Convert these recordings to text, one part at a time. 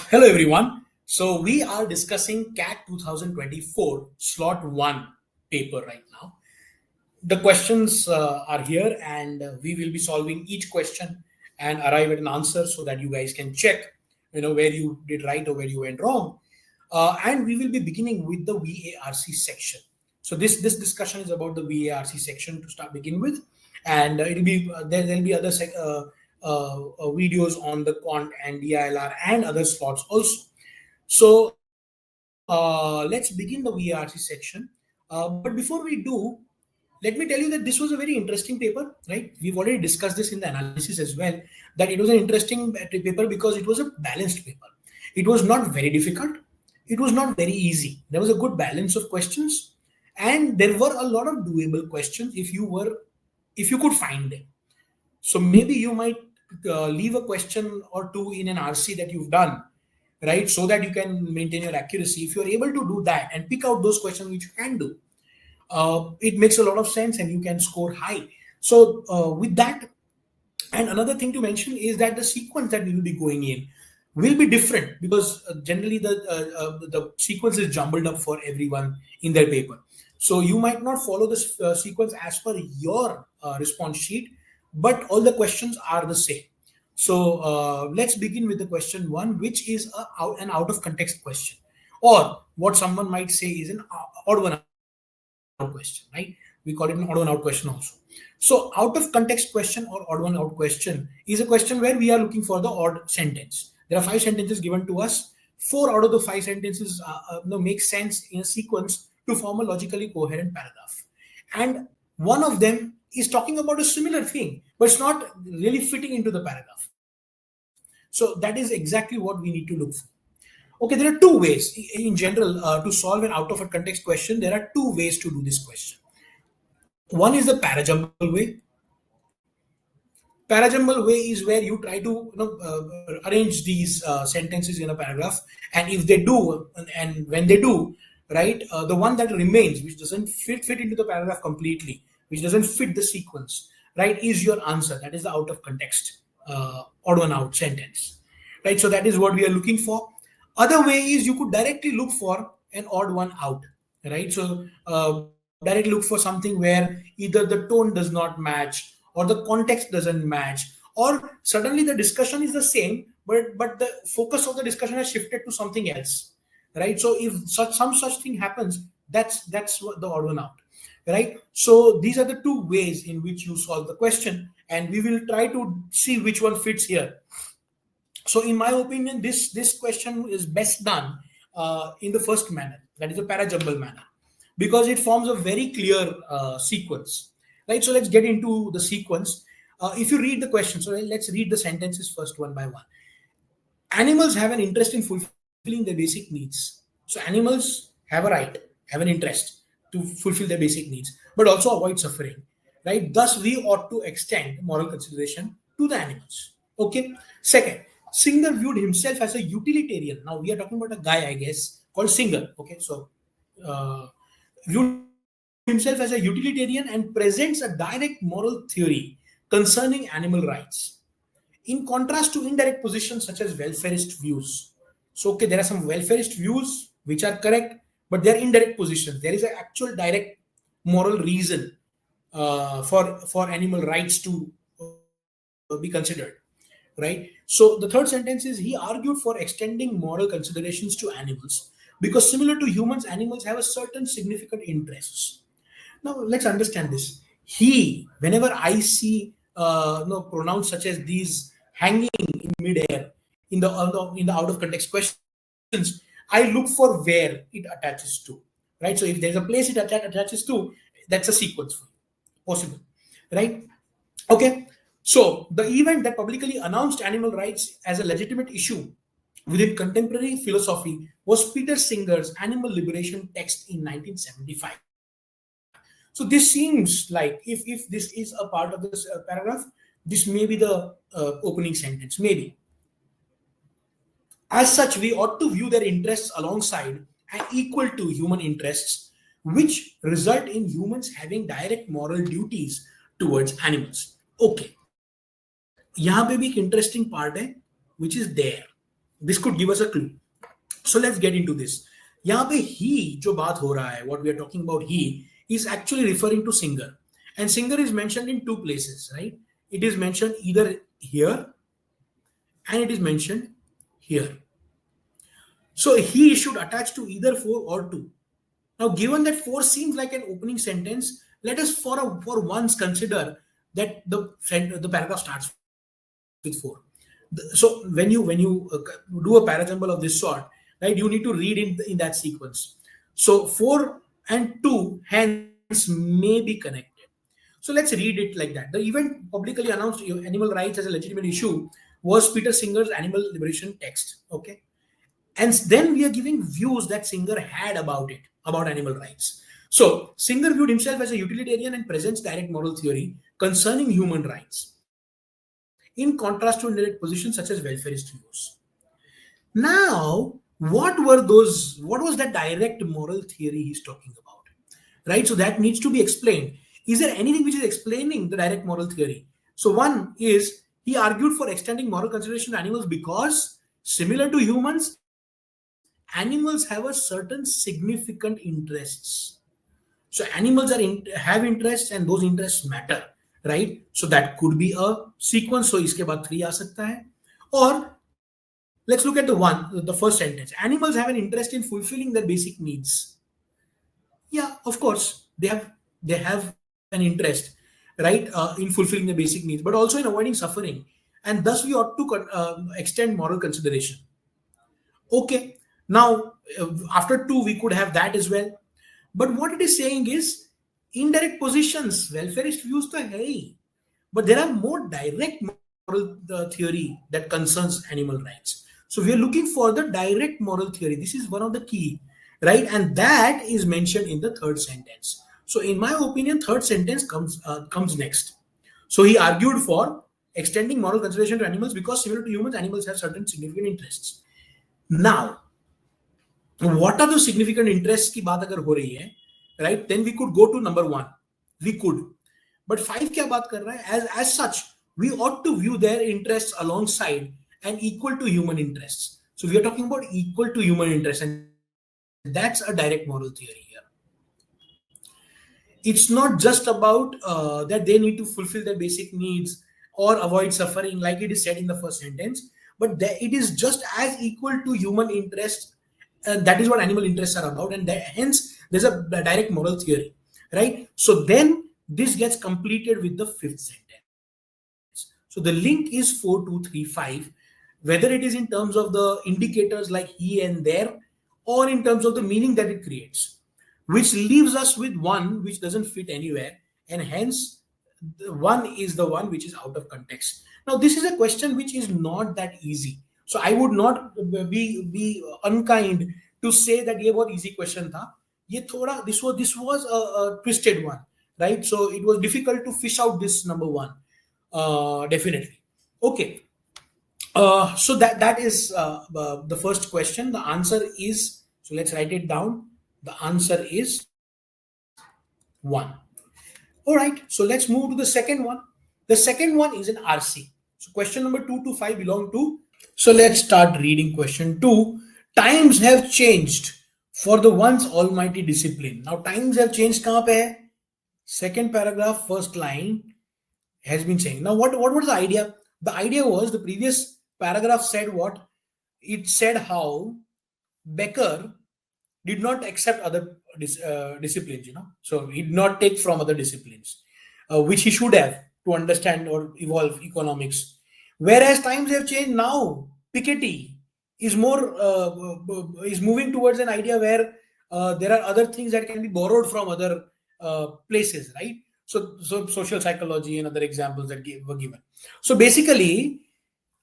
Hello everyone. So we are discussing CAT 2024 slot 1 paper right now. The questions are here and we will be solving each question and arrive at an answer so that you guys can check where you did right or where you went wrong. And we will be beginning with the VARC section. So this discussion is about the VARC section to begin with, and it'll be there'll be other videos on the quant and DILR and other slots also. So let's begin the VARC section. But before we do, let me tell you that this was a very interesting paper, right? We've already discussed this in the analysis as well, that it was an interesting paper because it was a balanced paper. It was not very difficult. It was not very easy. There was a good balance of questions, and there were a lot of doable questions if you could find them. So maybe you might leave a question or two in an RC that you've done, right? So that you can maintain your accuracy. If you're able to do that and pick out those questions which you can do, it makes a lot of sense and you can score high. So with that, and another thing to mention is that the sequence that we will be going in will be different because generally the sequence is jumbled up for everyone in their paper. So you might not follow this sequence as per your response sheet, but all the questions are the same. So let's begin with the question 1, which is an out of context question, or what someone might say is an odd one out question, right? We call it an odd one out question also. So out of context question or odd one out question is a question where we are looking for the odd sentence. There are 5 sentences given to us. 4 out of the 5 sentences make sense in a sequence to form a logically coherent paragraph. And one of them is talking about a similar thing, but it's not really fitting into the paragraph. So that is exactly what we need to look for. Okay, there are 2 ways in general to solve an out of a context question. There are 2 ways to do this question. One is the parajumble way. Parajumble way is where you try to arrange these sentences in a paragraph, and if they do, and when they do, right, the one that remains, which doesn't fit into the paragraph completely, which doesn't fit the sequence, right, is your answer. That is the out of context odd one out sentence, right? So that is what we are looking for. Other way is you could directly look for an odd one out, right? So directly look for something where either the tone does not match or the context doesn't match, or suddenly the discussion is the same, but the focus of the discussion has shifted to something else, right? So if some such thing happens, that's what the odd one out, right? So these are the 2 ways in which you solve the question, and we will try to see which one fits here. So in my opinion, this question is best done in the first manner, that is a parajumble manner, because it forms a very clear sequence, right? So let's get into the sequence. If you read the question, so let's read the sentences first one by one. Animals have an interest in fulfilling their basic needs. So animals have a right, have an interest to fulfill their basic needs, but also avoid suffering, right? Thus, we ought to extend moral consideration to the animals. Okay. Second, Singer viewed himself as a utilitarian. Now we are talking about a guy, I guess, called Singer. Okay, so viewed himself as a utilitarian and presents a direct moral theory concerning animal rights, in contrast to indirect positions such as welfarist views. So, okay, there are some welfarist views which are correct, but they are indirect positions. There is an actual direct moral reason for animal rights to be considered, right? So the third sentence is he argued for extending moral considerations to animals because similar to humans, animals have a certain significant interests. Now let's understand this. Whenever I see pronouns such as these hanging in midair in the out of context questions, I look for where it attaches to, right? So if there's a place it attaches to, that's a sequence for you, possible, right? Okay. So the event that publicly announced animal rights as a legitimate issue within contemporary philosophy was Peter Singer's Animal Liberation text in 1975. So this seems like if this is a part of this paragraph, this may be the opening sentence, maybe. As such, we ought to view their interests alongside and equal to human interests, which result in humans having direct moral duties towards animals. Okay, यहाँ पे भी एक interesting part है which is there. This could give us a clue. So let's get into this. यहाँ पे he जो बात हो रहा है, what we are talking about, he is actually referring to singer, and singer is mentioned in two places, right? It is mentioned either here and it is mentioned here. So he should attach to either for or to. Now, given that for seems like an opening sentence, let us for once consider that the paragraph starts with for. So when you do a parajumble of this sort, right, you need to read in that sequence. So for and to hence may be connected. So let's read it like that. The event publicly announced animal rights as a legitimate issue was Peter Singer's animal liberation text. Okay. And then we are giving views that Singer had about it, about animal rights. So Singer viewed himself as a utilitarian and presents direct moral theory concerning human rights, in contrast to indirect positions such as welfarist views. Now, what was that direct moral theory he's talking about? Right? So that needs to be explained. Is there anything which is explaining the direct moral theory? So one is he argued for extending moral consideration to animals because, similar to humans, animals have a certain significant interests. So animals have interests and those interests matter, right? So that could be a sequence. So इसके बाद 3 आ सकता है. Or let's look at the first sentence. Animals have an interest in fulfilling their basic needs. Yeah, of course they have an interest, right, in fulfilling the basic needs, but also in avoiding suffering, and thus we ought to extend moral consideration. Okay, now after 2 we could have that as well, but what it is saying is indirect positions, welfarist views to hai, but there are more direct moral theory that concerns animal rights. So we are looking for the direct moral theory. This is one of the key, right, and that is mentioned in the third sentence. So in my opinion, third sentence comes next. So he argued for extending moral consideration to animals because, similar to humans, animals have certain significant interests. Now, what are the significant interests की बात अगर हो रही है, right, then we could go to number 1. We could. But 5 क्या बात कर रहा है? As such, we ought to view their interests alongside and equal to human interests. So we are talking about equal to human interests, and that's a direct moral theory here. It's not just about that they need to fulfill their basic needs or avoid suffering, like it is said in the first sentence, but it is just as equal to human interests. That is what animal interests are about, and hence there's a direct moral theory, right? So then this gets completed with the fifth sentence. So the link is 4235, whether it is in terms of the indicators like he and there, or in terms of the meaning that it creates, which leaves us with one which doesn't fit anywhere, and hence the one is the one which is out of context. Now this is a question which is not that easy, so I would not be unkind to say that ये बहुत easy question था. ये थोड़ा this was a twisted one, right? So it was difficult to fish out this number 1, definitely. Okay, so that is the first question. The answer is, so let's write it down. The answer is 1. All right, so let's move to the second one. The second one is an RC. So question number 2 to 5 belong to. So let's start reading question 2. Times have changed for the once almighty discipline. Now times have changed kahan pe hai? Second paragraph, first line has been saying. Now what was the idea? The idea was, the previous paragraph said what? It said how Becker did not accept other disciplines, so he did not take from other disciplines, which he should have to understand or evolve economics. Whereas times have changed now, Piketty is moving towards an idea where there are other things that can be borrowed from other places, right? So social psychology and other examples that were given. So basically,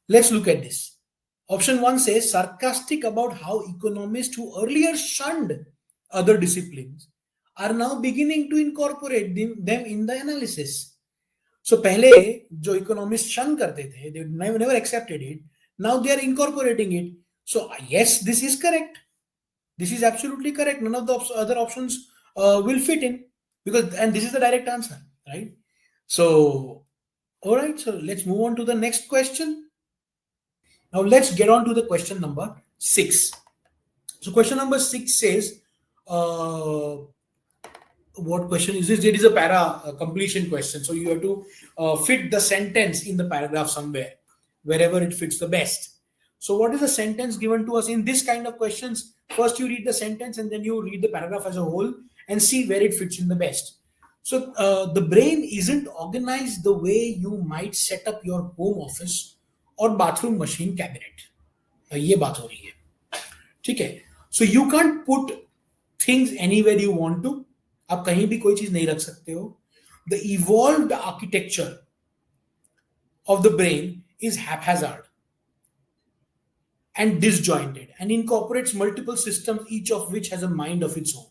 let's look at this. Option 1 says, sarcastic about how economists who earlier shunned other disciplines are now beginning to incorporate them in the analysis. So पहले जो economists shun करते थे, they never accepted it. Now they are incorporating it. So yes, this is correct. This is absolutely correct. None of the other options will fit in, and this is the direct answer, right? So, all right, so let's move on to the next question. Now, let's get on to the question number 6. So, question number 6 says, uh, what question is this? It is a completion question. So, you have to fit the sentence in the paragraph somewhere, wherever it fits the best. So, what is the sentence given to us in this kind of questions? First, you read the sentence and then you read the paragraph as a whole and see where it fits in the best. So, the brain isn't organized the way you might set up your home office और bathroom machine cabinet ये बात हो रही है ठीक है so you can't put things anywhere you want to आप कहीं भी कोई चीज नहीं रख सकते हो the evolved architecture of the brain is haphazard and disjointed and incorporates multiple systems, each of which has a mind of its own.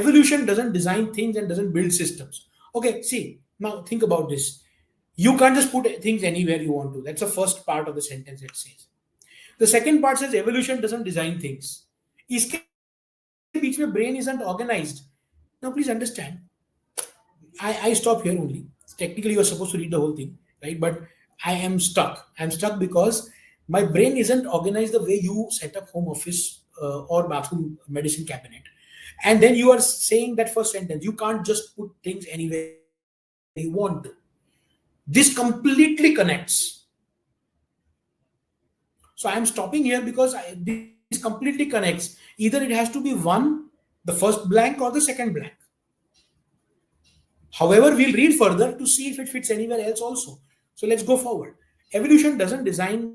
Evolution doesn't design things and doesn't build systems. Okay, see, now think about this. You can't just put things anywhere you want to. That's the first part of the sentence it says. The second part says evolution doesn't design things. इसके बीच में brain isn't organized. Now please understand. I stop here only. Technically, you're supposed to read the whole thing, right? But I am stuck. I'm stuck because my brain isn't organized the way you set up home office or bathroom medicine cabinet. And then you are saying that first sentence, you can't just put things anywhere you want to. This completely connects. So I am stopping here because this completely connects. Either it has to be one, the first blank, or the second blank. However, we'll read further to see if it fits anywhere else also. So let's go forward. Evolution doesn't design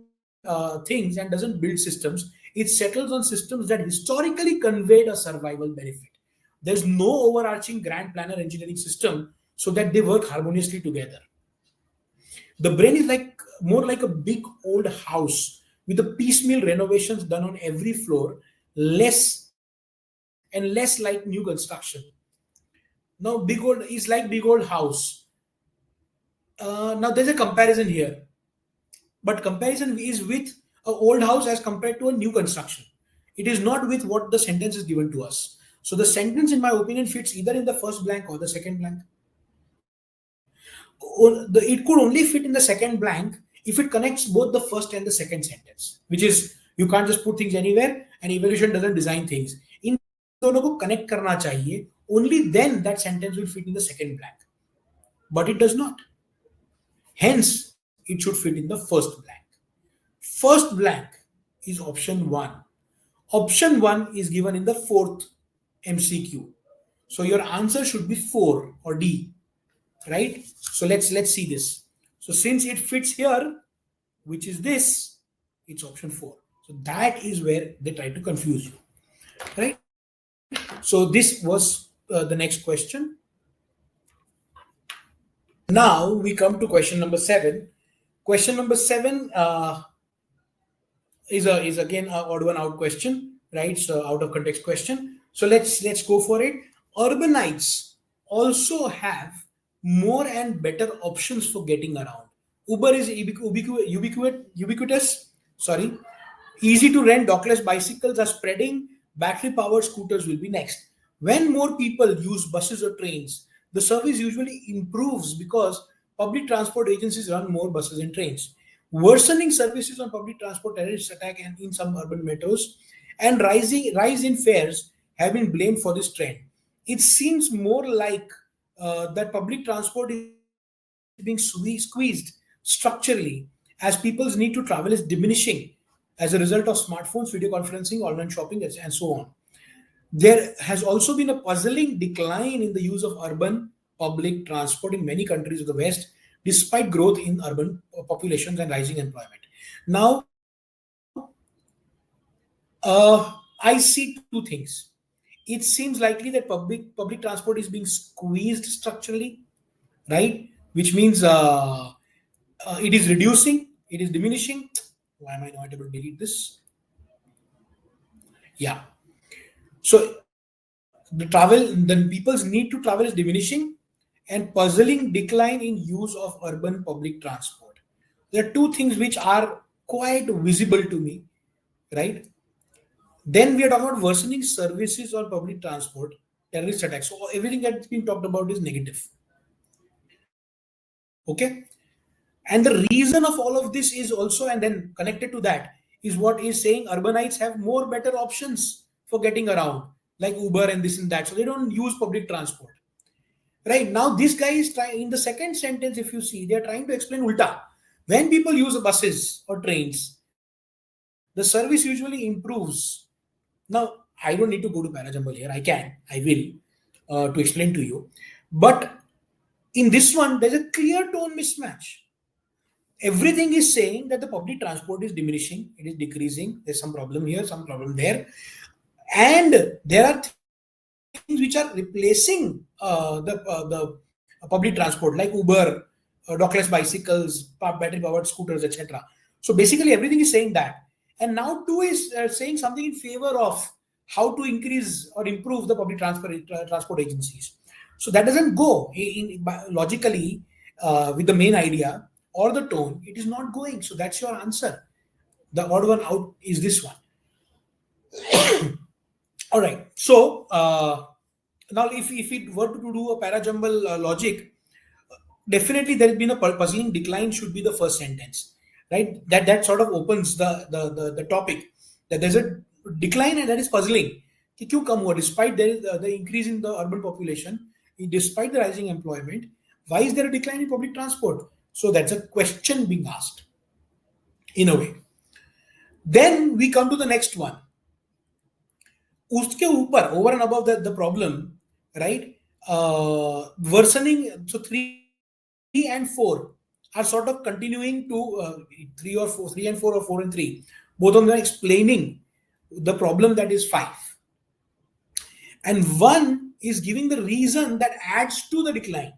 things and doesn't build systems. It settles on systems that historically conveyed a survival benefit. There's no overarching grand planner engineering system so that they work harmoniously together. The brain is more like a big old house with the piecemeal renovations done on every floor, less and less like new construction. Now, big old is like big old house. Now, there's a comparison here, but comparison is with an old house as compared to a new construction. It is not with what the sentence is given to us. So, the sentence, in my opinion, fits either in the first blank or the second blank. It could only fit in the second blank if it connects both the first and the second sentence, which is you can't just put things anywhere and evolution doesn't design things. In दोनों को connect करना चाहिए, only then that sentence will fit in the second blank. But it does not. Hence, it should fit in the first blank. First blank is option 1. Option 1 is given in the 4th MCQ. So your answer should be 4 or D. Right? So let's see this. So since it fits here, which is this, it's option 4. So that is where they try to confuse you. Right? So this was the next question. Now we come to question number 7. Question number 7 is again an odd one out question, right? So out of context question. So let's go for it. Urbanites also have more and better options for getting around. Uber is ubiquitous. Sorry, easy to rent. Dockless bicycles are spreading. Battery-powered scooters will be next. When more people use buses or trains, the service usually improves because public transport agencies run more buses and trains. Worsening services on public transport, terrorist attack, and in some urban metros, and rise in fares have been blamed for this trend. It seems more like that public transport is being squeezed structurally as people's need to travel is diminishing as a result of smartphones, video conferencing, online shopping, and so on. There has also been a puzzling decline in the use of urban public transport in many countries of the West, despite growth in urban populations and rising employment. Now, I see two things. It seems likely that public transport is being squeezed structurally, right? Which means it is reducing, it is diminishing. Why am I not able to delete this? Yeah. So then people's need to travel is diminishing and puzzling decline in use of urban public transport. There are two things which are quite visible to me, right? Then we are talking about worsening services on public transport, terrorist attacks. So everything that's been talked about is negative. Okay. And the reason of all of this is also, and then connected to that, is what is saying urbanites have more better options for getting around, like Uber and this and that. So they don't use public transport. Right now, this guy is trying, in the second sentence, if you see, they're trying to explain ulta. When people use buses or trains, the service usually improves. Now, I don't need to go to Parajambal here. I will to explain to you. But in this one, there's a clear tone mismatch. Everything is saying that the public transport is diminishing, it is decreasing. There's some problem here, some problem there, and there are things which are replacing the public transport, like Uber, dockless bicycles, battery powered scooters, etc. So basically, everything is saying that, and now two is saying something in favor of how to increase or improve the public transport agencies. So that doesn't go logically with the main idea or the tone. It is not going. So that's your answer. The odd one out is this one. All right. So now, if it were to do a parajumble logic, definitely there has been a puzzling decline should be the first sentence, right? That sort of opens the topic, that there's a decline and that is puzzling. कि क्यों कम हुआ despite there is the increase in the urban population, despite the rising employment, why is there a decline in public transport? So that's a question being asked in a way. Then we come to the next one. उसके ऊपर, over and above the problem, right? Worsening. So 3 and 4 are sort of continuing to 3 or 4, 3 and 4 or 4 and 3. Both of them are explaining the problem that is 5. And 1 is giving the reason that adds to the decline.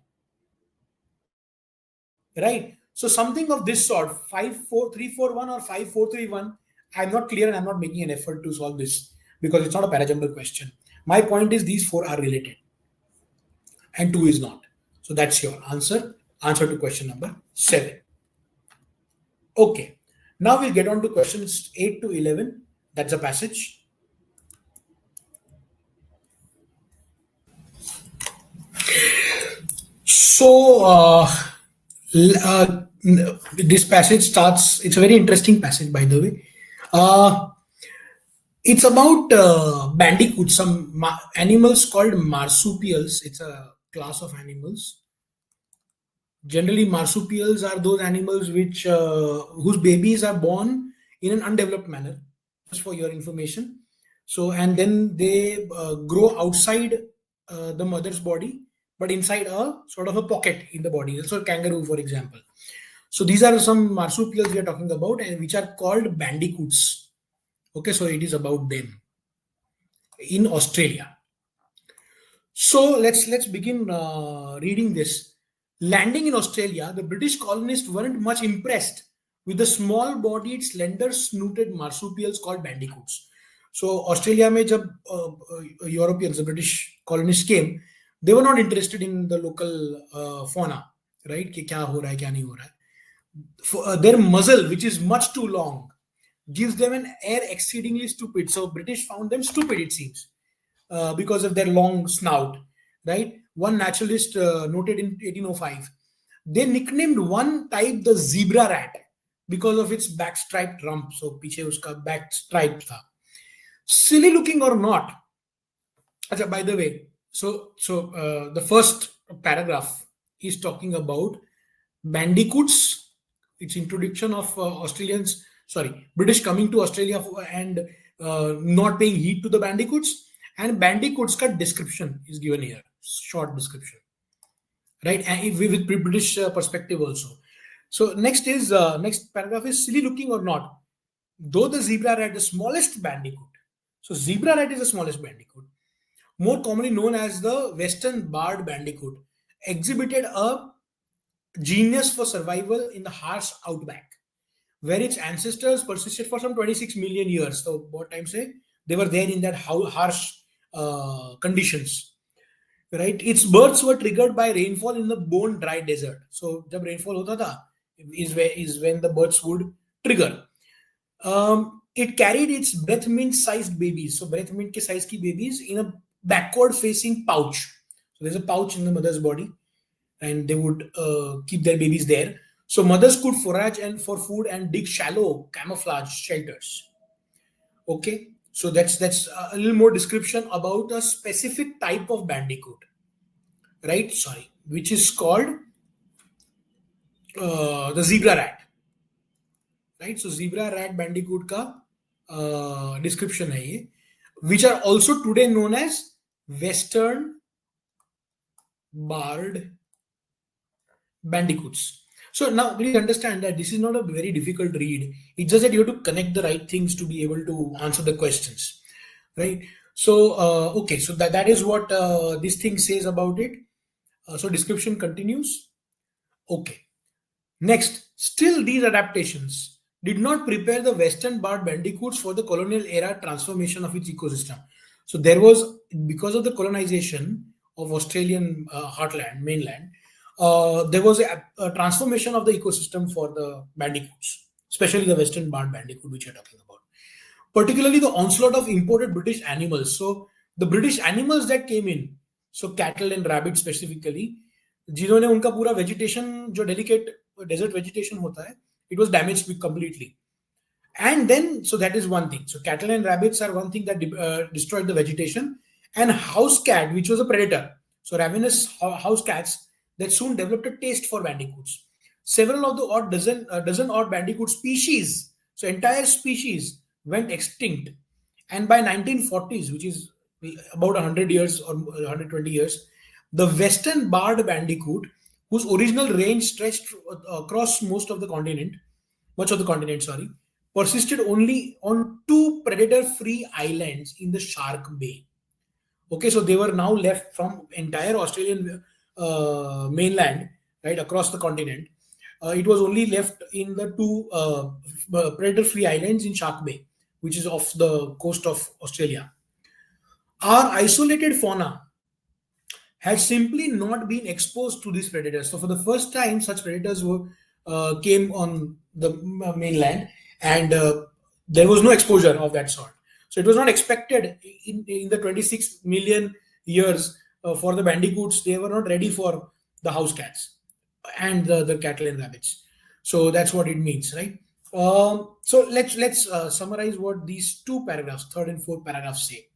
Right? So something of this sort, 5 4 3 4 1 or 5 4 3 1. I'm not clear and I'm not making an effort to solve this because it's not a parajumble question. My point is these 4 are related and 2 is not. So that's your answer to question number 7. Okay. Now we'll get on to questions 8 to 11. That's a passage. So this passage starts, it's a very interesting passage, by the way. It's about Bandicoot, some animals called marsupials. It's a class of animals. Generally, marsupials are those animals which whose babies are born in an undeveloped manner, just for your information. So, and then they grow outside the mother's body, but inside a sort of a pocket in the body. So, a kangaroo, for example. So, these are some marsupials we are talking about, and which are called bandicoots. Okay, so it is about them in Australia. So let's begin reading this. Landing in Australia, the British colonists weren't much impressed with the small-bodied, slender-snouted marsupials called bandicoots. So Australia mein jab Europeans, the British colonists came, they were not interested in the local fauna, right? कि क्या हो रहा है, क्या नहीं हो रहा है. Their muzzle, which is much too long, gives them an air exceedingly stupid. So British found them stupid, it seems, because of their long snout, right? One naturalist noted in 1805, they nicknamed one type the zebra rat because of its back-striped rump. So पीछे उसका back-stripe था. Silly looking or not. Achha, by the way, so the first paragraph is talking about bandicoots. It's introduction of British coming to Australia and not paying heed to the bandicoots, and bandicoots ka description is given here, short description, right? And with British perspective also. So next paragraph is silly looking or not. Though the zebra rat, the smallest bandicoot. So zebra rat is the smallest bandicoot, more commonly known as the western barred bandicoot, exhibited a genius for survival in the harsh outback, where its ancestors persisted for some 26 million years. So what time say they were there in that harsh conditions, right? Its births were triggered by rainfall in the bone dry desert. So jab rainfall hota tha is when the births would trigger. It carried its breath mint sized babies. So breath mint ke size ki babies in a backward facing pouch. So there's a pouch in the mother's body, and they would keep their babies there. So mothers could forage and for food and dig shallow camouflage shelters. Okay, so that's a little more description about a specific type of bandicoot, right? Sorry, which is called the zebra rat, right? So zebra rat bandicoot ka description hai ye, which are also today known as western barred bandicoots. So now please understand that this is not a very difficult read. It's just that you have to connect the right things to be able to answer the questions, right? So okay, so that is what this thing says about it. So description continues. Okay. Next, still these adaptations did not prepare the western barred bandicoots for the colonial era transformation of its ecosystem. So there was, because of the colonization of Australian heartland, mainland, there was a transformation of the ecosystem for the bandicoots, especially the western barred bandicoot, which you're talking about. Particularly the onslaught of imported British animals. So the British animals that came in, so cattle and rabbits specifically, जिन्होंने उनका पूरा vegetation जो delicate desert vegetation होता है, it was damaged completely. And then, so that is one thing. So cattle and rabbits are one thing that destroyed the vegetation. And house cat, which was a predator, so ravenous house cats that soon developed a taste for bandicoots. Several of the dozen odd bandicoot species, so entire species went extinct. And by 1940s, which is about 100 years or 120 years, the western barred bandicoot, whose original range stretched across much of the continent, persisted only on two predator-free islands in the Shark Bay. Okay, so they were now left from entire Australian mainland, right, across the continent. It was only left in the two predator-free islands in Shark Bay, which is off the coast of Australia. Our isolated fauna had simply not been exposed to these predators. So for the first time, such predators came on the mainland, and there was no exposure of that sort. So it was not expected in the 26 million years for the bandicoots. They were not ready for the house cats and the cattle and rabbits. So that's what it means, right? So let's summarize what these two paragraphs, third and fourth paragraphs, say.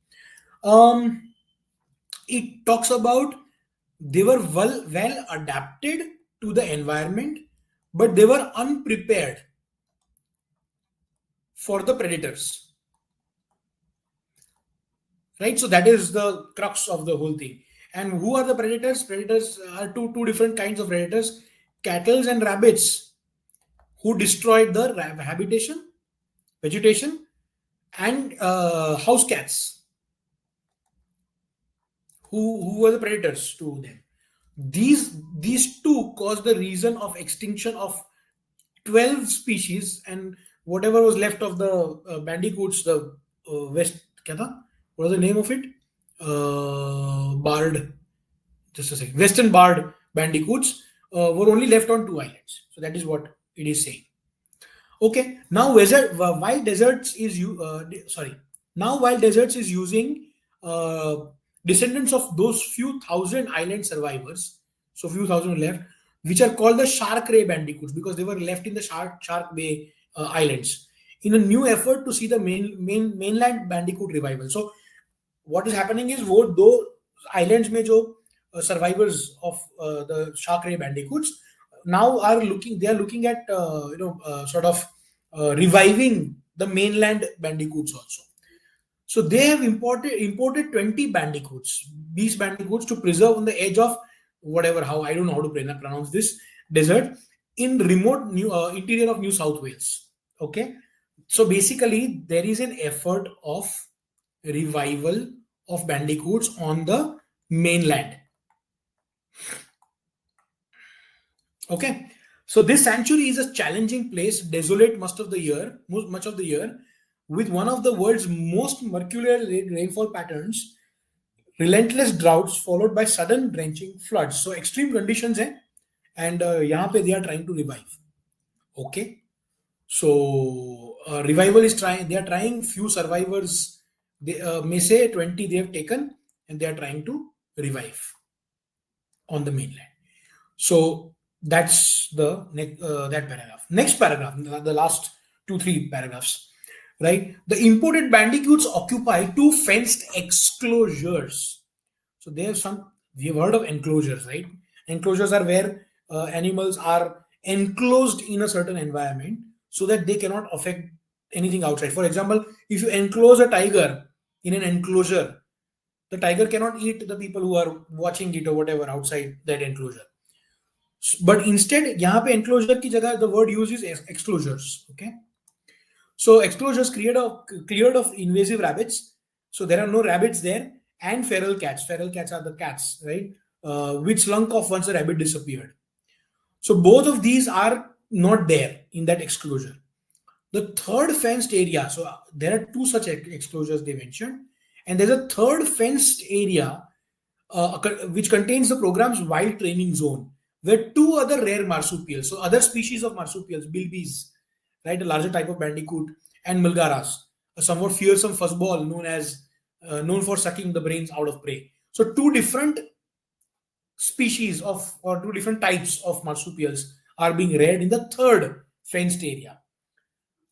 It talks about they were well adapted to the environment, but they were unprepared for the predators, right? So that is the crux of the whole thing. And who are the predators? Predators are two different kinds of predators: cattle and rabbits, who destroyed the vegetation, and house cats, who were the predators to them. These two caused the reason of extinction of 12 species, and whatever was left of the bandicoots, the what was the name of it? Barred, just a second. Western barred bandicoots were only left on two islands. So that is what it is saying. Okay, now while deserts is using descendants of those few thousand island survivors, so few thousand left, which are called the Shark Ray bandicoots because they were left in the Shark Bay islands, in a new effort to see the mainland bandicoot revival. So what is happening is those islands mein jo survivors of the Shark Ray bandicoots now are looking at sort of reviving the mainland bandicoots also. So they have imported 20 bandicoots, these bandicoots, to preserve on the edge of I don't know how to pronounce this desert in remote interior of New South Wales. Okay, so basically there is an effort of revival of bandicoots on the mainland. Okay, so this sanctuary is a challenging place, desolate much of the year, with one of the world's most mercurial rainfall patterns, relentless droughts followed by sudden drenching floods. So extreme conditions hai, and yahan pe they are trying to revive. Okay, so revival is trying. They are trying. Few survivors, they may say 20 they have taken, and they are trying to revive on the mainland. So that's that paragraph. Next paragraph, the last 2-3 paragraphs, right? The imported bandicoots occupy 2 fenced exclosures. So there's some, we've heard of enclosures, right? Enclosures are where animals are enclosed in a certain environment so that they cannot affect anything outside. For example, if you enclose a tiger in an enclosure, the tiger cannot eat the people who are watching it or whatever outside that enclosure. But instead, यहाँ पे enclosure की जगह the word used is exclosures. Okay. So exclosures cleared of invasive rabbits. So there are no rabbits there, and feral cats. Feral cats are the cats, right? Which slunk off once the rabbit disappeared. So both of these are not there in that exclosure. The third fenced area. So there are 2 such exclosures they mentioned, and there's a third fenced area which contains the program's wild training zone, where 2 other rare marsupials, so other species of marsupials, bilbies, right, a larger type of bandicoot, and mulgaras, a somewhat fearsome fuzzball known for sucking the brains out of prey. So 2 different species of, or 2 different types of marsupials are being reared in the third fenced area.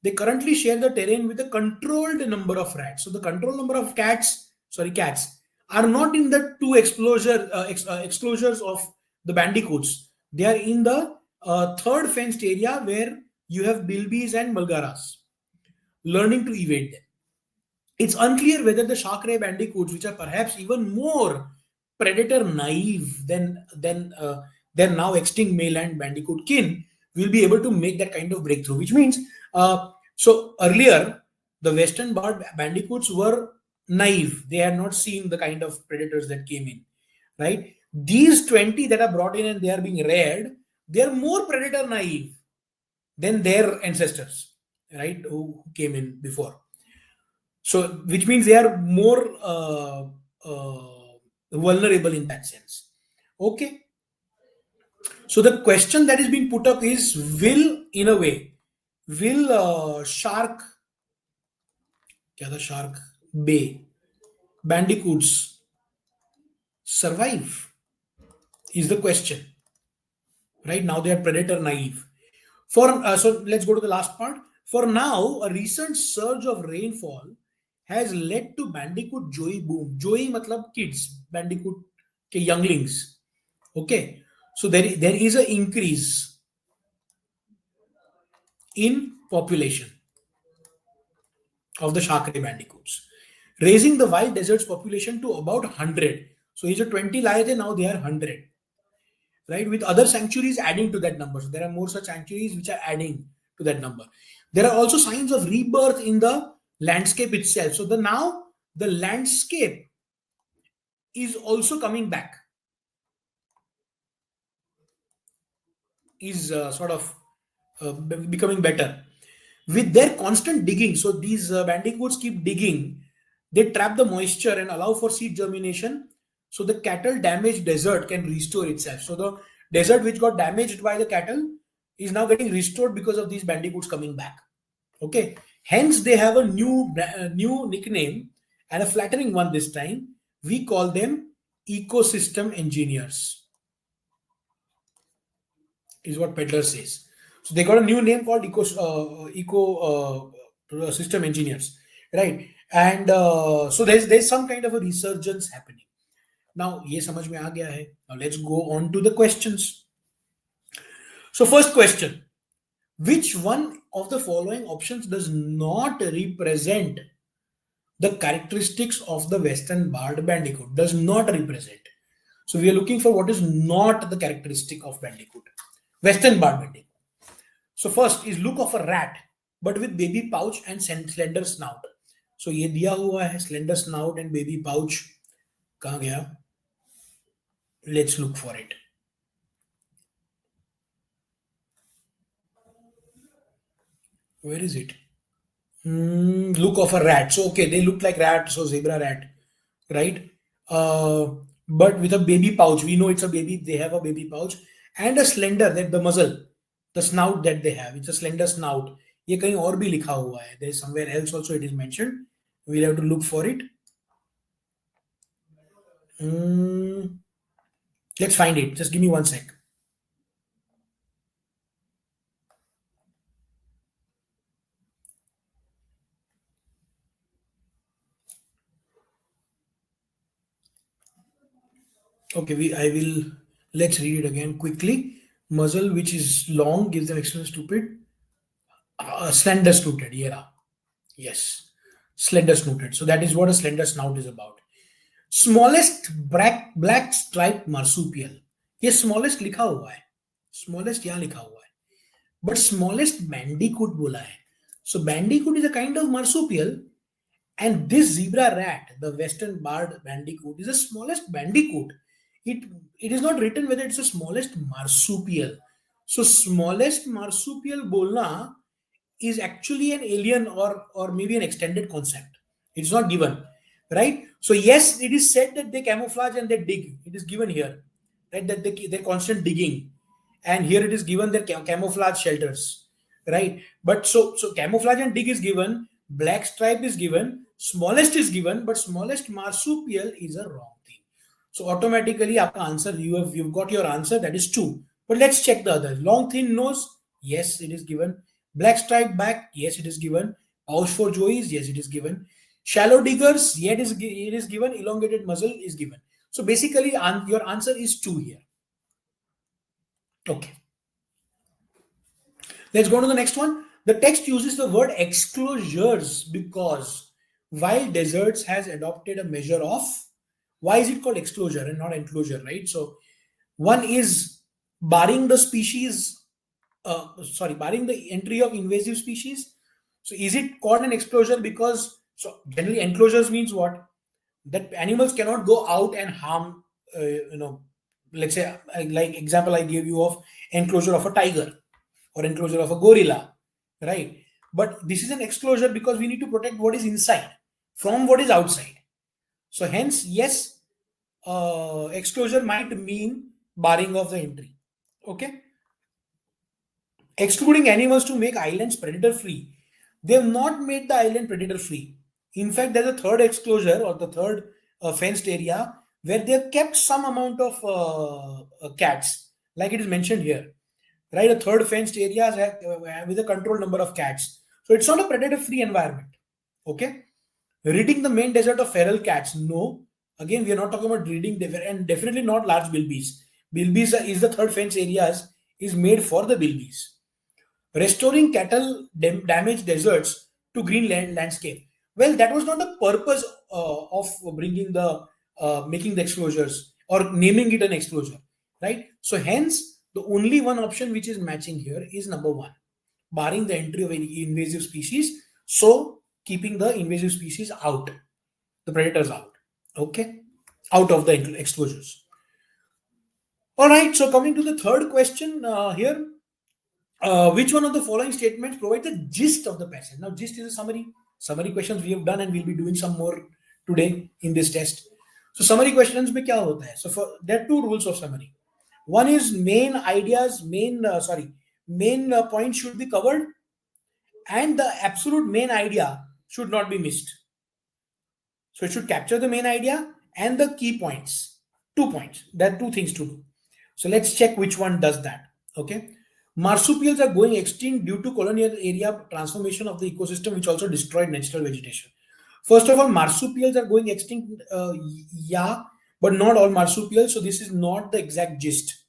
They currently share the terrain with a controlled number of rats. So the controlled number of cats are not in the 2 exclosures of the bandicoots. They are in the third fenced area where you have bilbies and mulgaras learning to evade them. It's unclear whether the shark ray bandicoots, which are perhaps even more predator naive than their now extinct mainland bandicoot kin, will be able to make that kind of breakthrough. Which means, so earlier the western barred bandicoots were naive; they had not seen the kind of predators that came in. Right? These 20 that are brought in and they are being reared, they are more predator naive than their ancestors, right? Who came in before. So, which means they are more vulnerable in that sense. Okay. So the question that is being put up is, in a way, will shark bay bandicoots survive? Is the question. Right now they are predator naive. So let's go to the last part. For now, a recent surge of rainfall has led to bandicoot joey boom. Joey matlab kids, bandicoot ke younglings. Okay, so there is an increase in population of the shark ray bandicoots, raising the wild desert's population to about 100. So these are 20 लाए थे, now they are 100. Right, with other sanctuaries adding to that number. So there are more such sanctuaries which are adding to that number. There are also signs of rebirth in the landscape itself. So now the landscape is also coming back, is becoming better with their constant digging. So these bandicoots keep digging, they trap the moisture and allow for seed germination, so the cattle damaged desert can restore itself. So the desert which got damaged by the cattle is now getting restored because of these bandicoots coming back. Okay, hence they have a new nickname, and a flattering one this time. We call them ecosystem engineers, is what Pedler says. So they got a new name called system engineers, right? And so there's some kind of a resurgence happening. Now, ये समझ में आ गया है. Now let's go on to the questions. So first question: which one of the following options does not represent the characteristics of the western barred bandicoot? Does not represent. So we are looking for what is not the characteristic of bandicoot, western barred bandicoot. So first is look of a rat, but with baby pouch and slender snout. So ये दिया हुआ है, slender snout and baby pouch. कहाँ गया? Let's look for it. Where is it? Look of a rat. So okay, they look like rat, so zebra rat, right? But with a baby pouch, we know it's a baby. They have a baby pouch and a slender, that the muzzle, the snout that they have. It's a slender snout. ये कहीं और भी लिखा हुआ है. There is somewhere else also it is mentioned. We'll have to look for it. Let's find it. Just give me one sec. Okay, let's read it again quickly. Muzzle which is long gives them extremely stupid. Slender snouted, yeah. Yes. Slender snouted. So that is what a slender snout is about. Smallest black striped marsupial. ये smallest लिखा हुआ है. Smallest यहाँ लिखा हुआ है. But smallest bandicoot बोला है. So bandicoot is a kind of marsupial, and this zebra rat, the western barred bandicoot, is the smallest bandicoot. It is not written whether it's the smallest marsupial. So smallest marsupial बोलना is actually an alien or maybe an extended concept. It's not given, right? So yes, it is said that they camouflage and they dig. It is given here, right? That they're constant digging, and here it is given their camouflage shelters, right? But so camouflage and dig is given. Black stripe is given. Smallest is given, but smallest marsupial is a wrong thing. So automatically, आपका answer you've got your answer, that is true. But let's check the others. Long thin nose, yes, it is given. Black stripe back, yes, it is given. Pouch for joeys, yes, it is given. Shallow diggers, yet it is given. Elongated muzzle is given. So basically, your answer is 2 here. Okay. Let's go to the next one. The text uses the word exclosures because while deserts has adopted a measure of, why is it called exclosure and not enclosure, right? So one is barring the species, barring the entry of invasive species. So is it called an exclosure because, so generally enclosures means what? That animals cannot go out and harm, let's say, like example I gave you of enclosure of a tiger or enclosure of a gorilla, right? But this is an exclosure because we need to protect what is inside from what is outside. So hence, yes, exclosure might mean barring of the entry. Okay. Excluding animals to make islands predator free. They have not made the island predator free. In fact, there's a third exclosure or the third fenced area where they have kept some amount of cats, like it is mentioned here, right? A third fenced area with a controlled number of cats. So it's not a predator free environment. Okay. Ridding the main desert of feral cats. No. Again, we are not talking about ridding, and definitely not large bilbies. Bilbies is the third fence areas is made for the bilbies. Restoring cattle damaged deserts to green landscape. Well, that was not the purpose of bringing the making the exclosures or naming it an exclosure, right? So hence, the only one option which is matching here is number 1, barring the entry of any invasive species. So keeping the invasive species out, the predators out, okay, out of the exclosures. All right. So coming to the third question here. Which one of the following statements provide the gist of the passage? Now, gist is a summary. Summary questions we have done, and we'll be doing some more today in this test. So, summary questions में क्या होता है? So, there are 2 rules of summary. One is main ideas, main points should be covered, and the absolute main idea should not be missed. So, it should capture the main idea and the key points. 2 points. There are 2 things to do. So, let's check which one does that. Okay. Marsupials are going extinct due to colonial area transformation of the ecosystem, which also destroyed natural vegetation. First of all, marsupials are going extinct, yeah, but not all marsupials. So this is not the exact gist.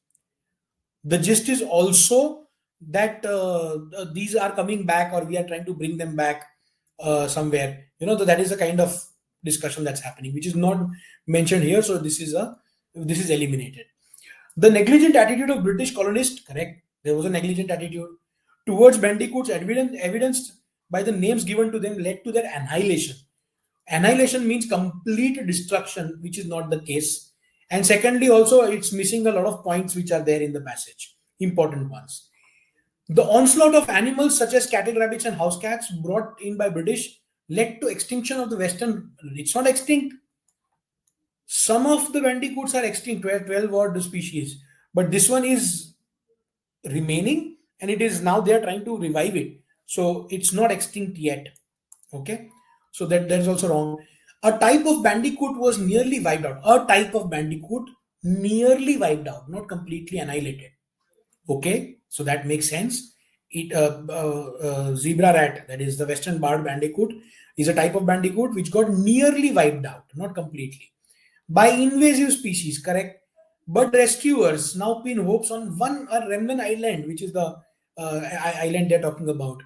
The gist is also that these are coming back, or we are trying to bring them back somewhere. So that is a kind of discussion that's happening, which is not mentioned here. So this is eliminated. The negligent attitude of British colonists, correct? There was a negligent attitude towards bandicoots, evidenced by the names given to them, led to their annihilation. Annihilation means complete destruction, which is not the case. And secondly, also, it's missing a lot of points which are there in the passage, important ones. The onslaught of animals such as cattle, rabbits, and house cats brought in by British led to extinction of the western. It's not extinct. Some of the bandicoots are extinct, 12 odd species, but this one is remaining, and it is now they are trying to revive it, so it's not extinct yet. Okay, so that is also wrong. A type of bandicoot was nearly wiped out. A type of bandicoot nearly wiped out, not completely annihilated. Okay, so that makes sense. Zebra rat, that is the western barred bandicoot, is a type of bandicoot which got nearly wiped out, not completely, by invasive species. Correct. But rescuers now pin hopes on a remnant island, which is the island they're talking about,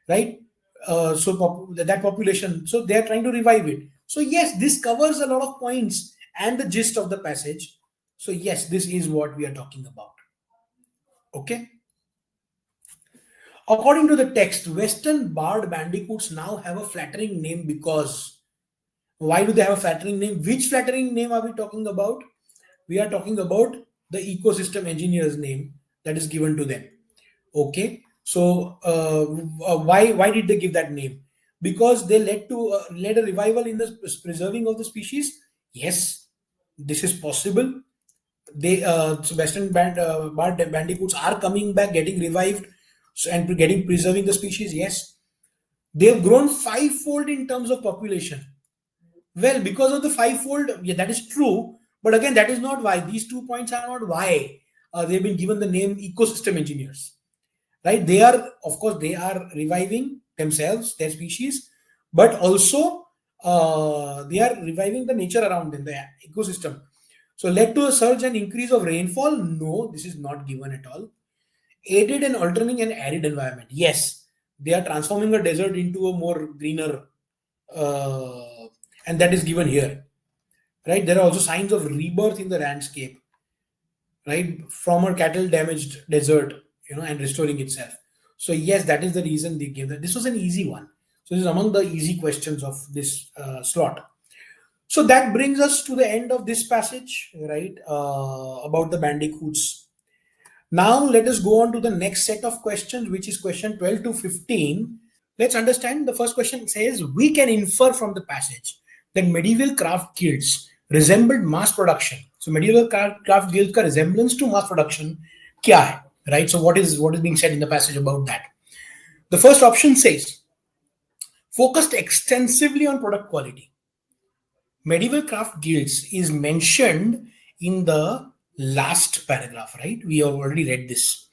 right? That population, so they are trying to revive it. So yes, this covers a lot of points and the gist of the passage. So yes, this is what we are talking about. Okay. According to the text, Western barred bandicoots now have a flattering name because. Why do they have a flattering name? Which flattering name are we talking about? We are talking about the ecosystem engineer's name that is given to them. Okay, so why did they give that name? Because they led a revival in the preserving of the species. Yes, this is possible. So Western bandicoots are coming back, getting revived, and getting preserving the species. Yes, they have grown fivefold in terms of population. Well, because of the fivefold, yeah, that is true. But again, that is not why. These 2 points are not why they've been given the name ecosystem engineers, right? They are, of course, they are reviving themselves, their species, but also they are reviving the nature around them, the ecosystem. So, led to a surge and increase of rainfall? No, this is not given at all. Aided and altering an arid environment? Yes, they are transforming a desert into a more greener, and that is given here, right? There are also signs of rebirth in the landscape, right, from a cattle damaged desert, and restoring itself. So yes, that is the reason they gave that. This was an easy one. So this is among the easy questions of this slot. So that brings us to the end of this passage, right, about the bandicoots. Now let us go on to the next set of questions, which is question 12 to 15. Let's understand. The first question says, we can infer from the passage that medieval craft guilds resembled mass production. So medieval craft guilds का resemblance to mass production क्या है, right? So what is being said in the passage about that? The first option says, focused extensively on product quality. Medieval craft guilds is mentioned in the last paragraph, right? We have already read this.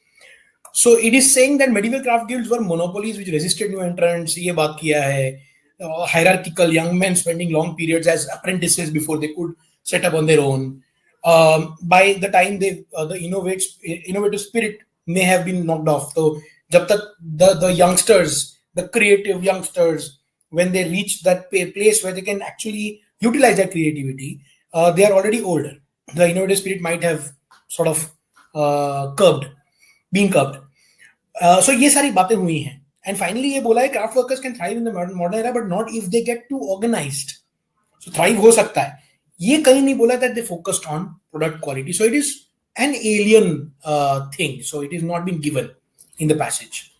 So it is saying that medieval craft guilds were monopolies which resisted new entrants. ये बात किया है. Hierarchical young men spending long periods as apprentices before they could set up on their own. By the time the innovative spirit may have been knocked off. So जब तक the youngsters, the creative youngsters, when they reach that place where they can actually utilize that creativity, they are already older. The innovative spirit might have sort of been curbed. So ये सारी बातें हुई हैं. And finally ये बोला है craft workers can thrive in the modern era but not if they get too organized. So thrive हो सकता है. ये कहीं नहीं बोला that they focused on product quality. So it is an alien thing. So it is not been given in the passage.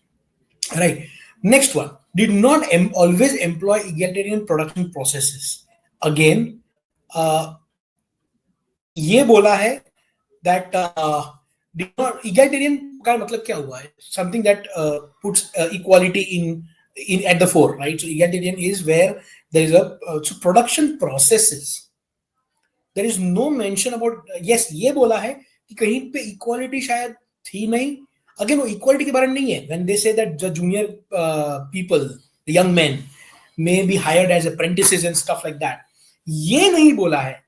Right. Next one. Did not always employ egalitarian production processes. Again, ये बोला है that did not egalitarian का मतलब क्या हुआ है? Something that puts equality in at the fore, right? So egalitarian is where there is a so production processes. There is no mention about yes ये बोला है कि कहीं पे equality शायद थी नहीं. Again वो equality के बारे में नहीं है. When they say that the junior people, the young men may be hired as apprentices and stuff like that, ये नहीं बोला है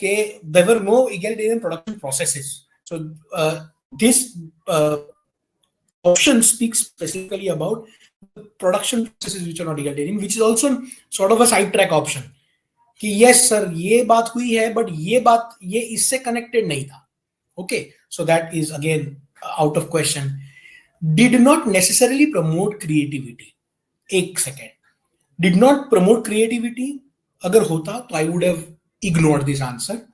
कि there were no egalitarian production processes. So this option speaks specifically about the production processes which are not egalitarian, which is also sort of a sidetrack option. कि yes sir ये बात हुई है but ये इससे connected नहीं था. Okay, so that is again out of question. Did not necessarily promote creativity. एक second. Did not promote creativity. अगर होता तो I would have ignored this answer.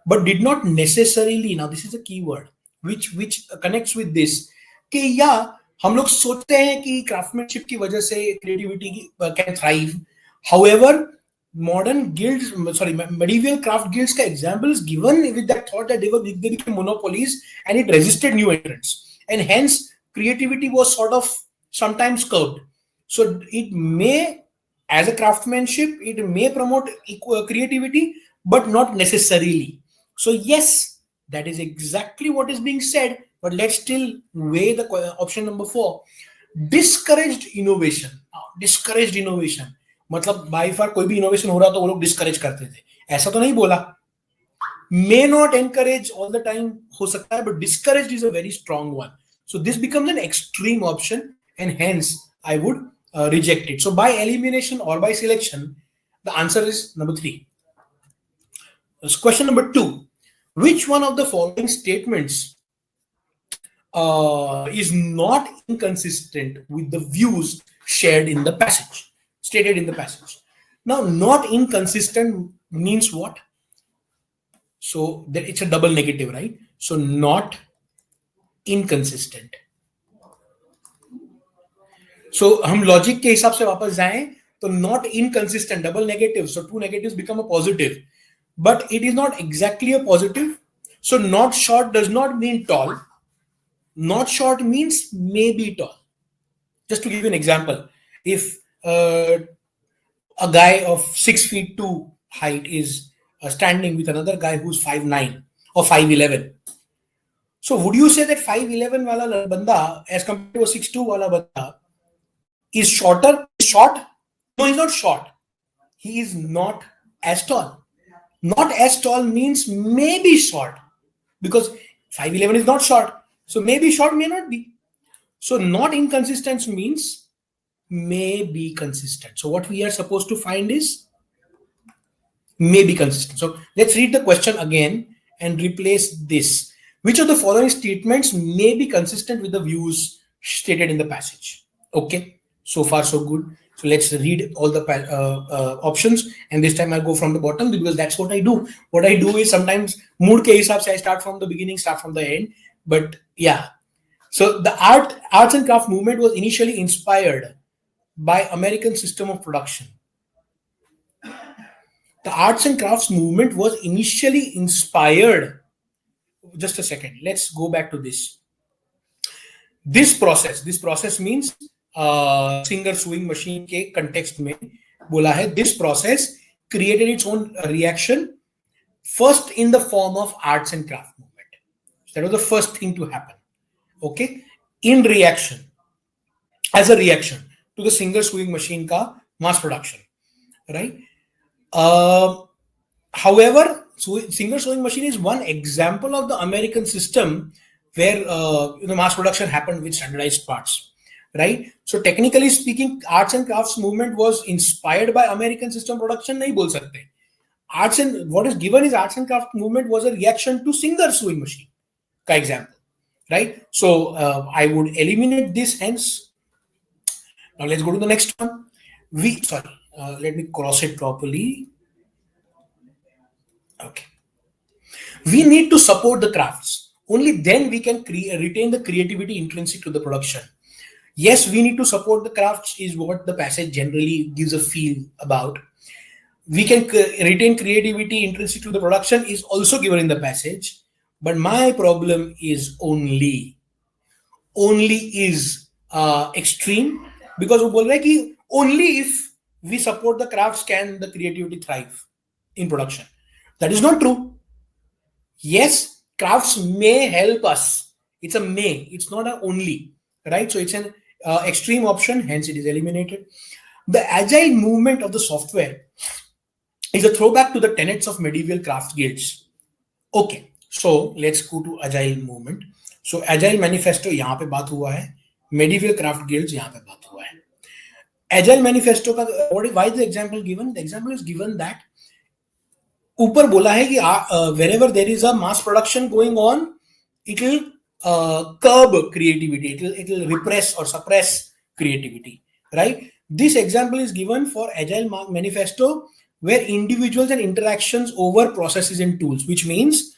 But did not necessarily, now this is a keyword which connects with this, कि या हम लोग सोचते हैं कि craftsmanship की वजह से creativity can thrive. However, medieval craft guilds का example is given with that thought that they became monopolies and it resisted new entrants, and hence creativity was sort of sometimes curbed. So it may, as a craftsmanship, it may promote creativity, but not necessarily. So yes, that is exactly what is being said, but let's still weigh the option number 4. Discouraged innovation. Discouraged innovation. मतलब by far कोई भी innovation हो रहा तो वो लोग discourage करते थे. ऐसा तो नहीं बोला. may not encourage all the time, ho sakta hai, but discouraged is a very strong one. So this becomes an extreme option, and hence I would reject it. So by elimination or by selection, the answer is number 3. Question number 2. Which one of the following statements is not inconsistent with the views shared in the passage, stated in the passage? Now, not inconsistent means what? So that it's a double negative, right? So not inconsistent. So हम logic के हिसाब से वापस जाएं तो not inconsistent, double negative, so 2 negatives become a positive, but it is not exactly a positive. So not short does not mean tall. Not short means maybe tall. Just to give you an example, if a guy of 6 feet 2 height is standing with another guy who's 5'9" or 5'11", so would you say that 5'11" wala banda as compared to a 6'2" wala banda is shorter? Is short? No, he's not short. He is not as tall. Not as tall means maybe short, because 5'11" is not short. So maybe short, may not be. So not inconsistent means may be consistent. So what we are supposed to find is may be consistent. So let's read the question again and replace this. Which of the following statements may be consistent with the views stated in the passage? Okay, so far so good. So let's read all the options, and this time I'll go from the bottom because that's what I do. What I do is sometimes mood ke hisab se I start from the beginning, start from the end. But yeah, so the arts and craft movement was initially inspired by American system of production. The arts and crafts movement was initially inspired. Just a second. Let's go back to this. This process means singer sewing machine के context में बोला है, this process created its own reaction first in the form of arts and craft movement. So that was the first thing to happen. Okay, in reaction, as a reaction to the singer sewing machine ka mass production, right? However, singer sewing machine is one example of the American system where mass production happened with standardized parts, right? So technically speaking, arts and crafts movement was inspired by American system production. Nahi bol sakte. Arts and what is given is arts and craft movement was a reaction to singer sewing machine ka example, right? So I would eliminate this. Hence, now let's go to the next one. Let me cross it properly. Okay. We need to support the crafts. Only then we can retain the creativity intrinsic to the production. Yes, we need to support the crafts is what the passage generally gives a feel about. We can retain creativity intrinsic to the production is also given in the passage. But my problem is only is extreme, because वो बोल रहा है कि only if we support the crafts can the creativity thrive in production. That is not true. Yes, crafts may help us. It's a may. It's not an only, right? So it's an extreme option. Hence, it is eliminated. The agile movement of the software is a throwback to the tenets of medieval craft guilds. Okay, so let's go to agile movement. So agile manifesto यहाँ पे बात हुआ है. Medieval craft guilds यहाँ पे बात हुआ है. Agile manifesto का why is the example given? The example is given that ऊपर बोला है कि wherever there is a mass production going on, it will curb creativity. It will repress or suppress creativity, right? This example is given for agile manifesto where individuals and interactions over processes and tools, which means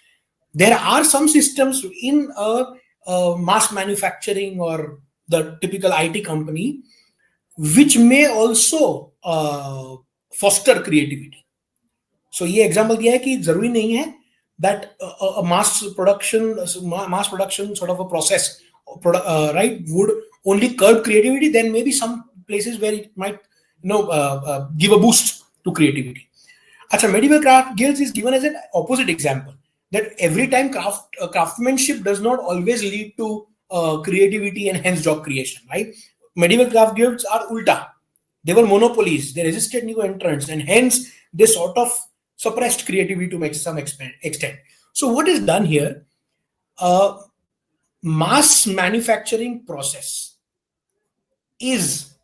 there are some systems in a mass manufacturing or the typical IT company which may also foster creativity. So ये example दिया है कि जरूरी नहीं है that a mass production sort of a process, right, would only curb creativity. Then maybe some places where it might give a boost to creativity. Achha, medieval craft guilds is given as an opposite example, that every time craftsmanship does not always lead to creativity and hence job creation, right? Medieval craft guilds are ulta. They were monopolies. They resisted new entrants, and hence they sort of suppressed creativity to some extent. So what is done here? Mass manufacturing process is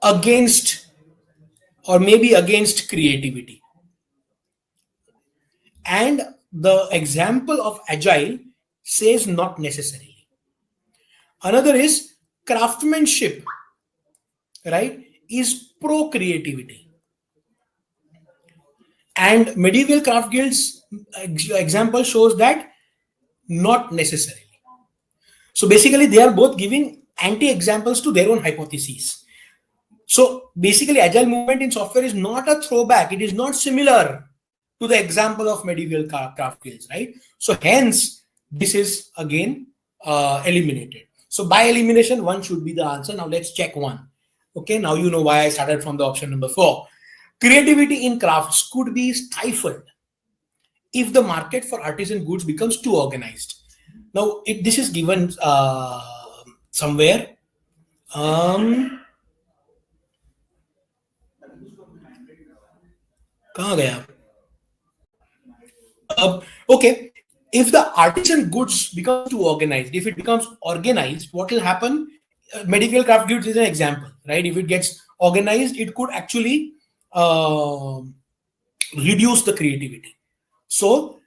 against, or maybe against, creativity. And the example of agile says not necessarily. Another is craftsmanship, right, is pro creativity. And medieval craft guilds example shows that not necessarily. So basically, they are both giving anti-examples to their own hypotheses. So basically, agile movement in software is not a throwback. It is not similar to the example of medieval craft guilds, right? So hence, this is again eliminated. So by elimination, one should be the answer. Now let's check one. Okay, now you know why I started from the option number 4. Creativity in crafts could be stifled if the market for artisan goods becomes too organized. Now, this is given somewhere. कहाँ गया? Okay, if the artisan goods become too organized, if it becomes organized, what will happen? Medieval craft goods is an example, right? If it gets organized, it could actually reduce the creativity. So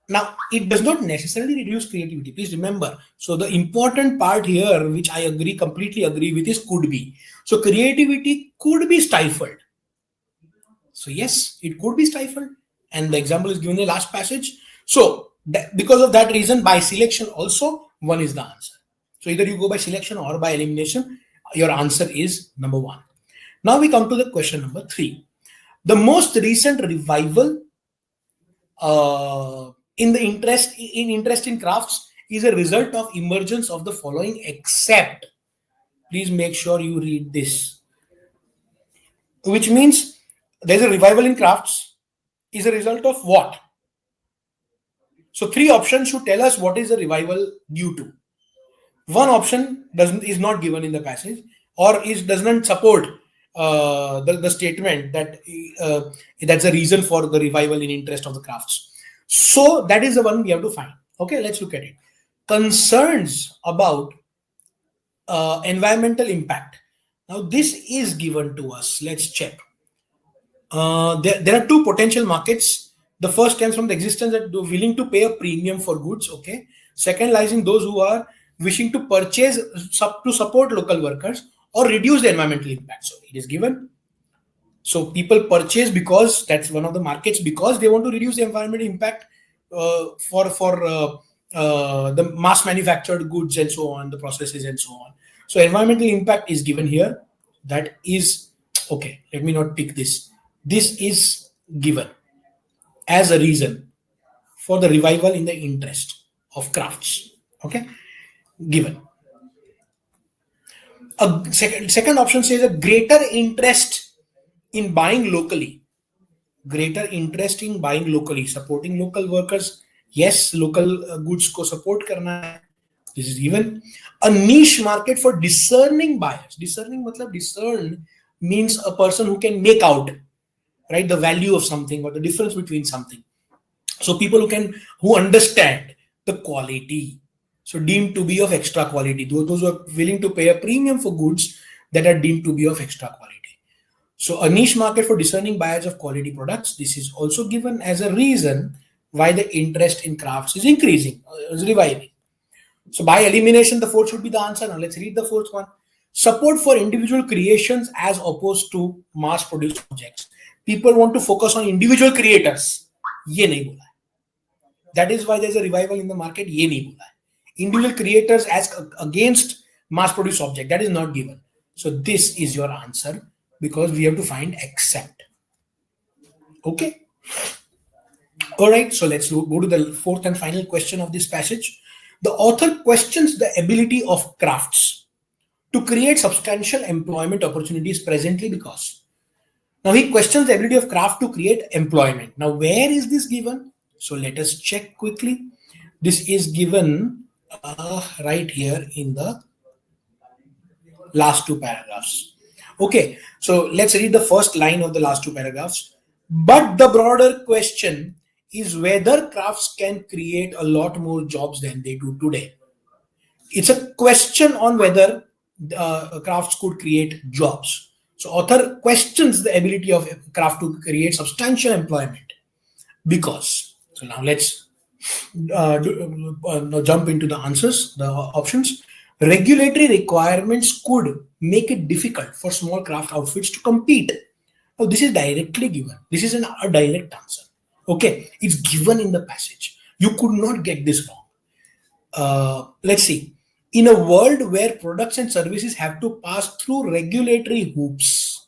now it does not necessarily reduce creativity. Please remember. So the important part here, which I completely agree with, is could be. So creativity could be stifled. So yes, it could be stifled. And the example is given in the last passage. So because of that reason, by selection also, one is the answer. So either you go by selection or by elimination, your answer is number 1. Now we come to the question number 3. The most recent revival in interest in crafts is a result of emergence of the following, except, please make sure you read this, which means there's a revival in crafts is a result of what? So 3 options should tell us what is the revival due to. One option is not given in the passage, or doesn't support the statement that that's a reason for the revival in interest of the crafts. So that is the one we have to find. Okay, let's look at it. Concerns about environmental impact. Now this is given to us. Let's check. There are 2 potential markets. The first comes from the existence that they're willing to pay a premium for goods. Okay. Second lies in those who are wishing to purchase to support local workers or reduce the environmental impact. So it is given. So people purchase because that's one of the markets, because they want to reduce the environmental impact for the mass manufactured goods and so on, the processes and so on. So environmental impact is given here. That is okay. Let me not pick this. This is given as a reason for the revival in the interest of crafts. Okay, given. A second option says a greater interest in buying locally. Greater interest in buying locally, supporting local workers. Yes, local goods ko support karna hai. This is given. A niche market for discerning buyers. Discerning matlab discern means a person who can make out, right, the value of something or the difference between something. So people who understand the quality. So deemed to be of extra quality. Those who are willing to pay a premium for goods that are deemed to be of extra quality. So a niche market for discerning buyers of quality products. This is also given as a reason why the interest in crafts is increasing, is reviving. So by elimination, the 4th should be the answer. Now let's read the 4th one. Support for individual creations as opposed to mass-produced objects. People want to focus on individual creators. Ye nahi bola. That is why there's a revival in the market. Ye nahi bola. Individual creators as against mass-produced object. That is not given. So this is your answer, because we have to find except. Okay. All right. So let's go to the 4th and final question of this passage. The author questions the ability of crafts to create substantial employment opportunities presently because. Now he questions the ability of craft to create employment. Now where is this given? So let us check quickly. This is given right here in the last 2 paragraphs. Okay, so let's read the first line of the last two paragraphs. But the broader question is whether crafts can create a lot more jobs than they do today. It's a question on whether crafts could create jobs. So author questions the ability of craft to create substantial employment because. So now let's jump into the answers, the options. Regulatory requirements could make it difficult for small craft outfits to compete. Now, this is directly given. This is a direct answer. Okay, it's given in the passage. You could not get this wrong. Let's see. In a world where products and services have to pass through regulatory hoops,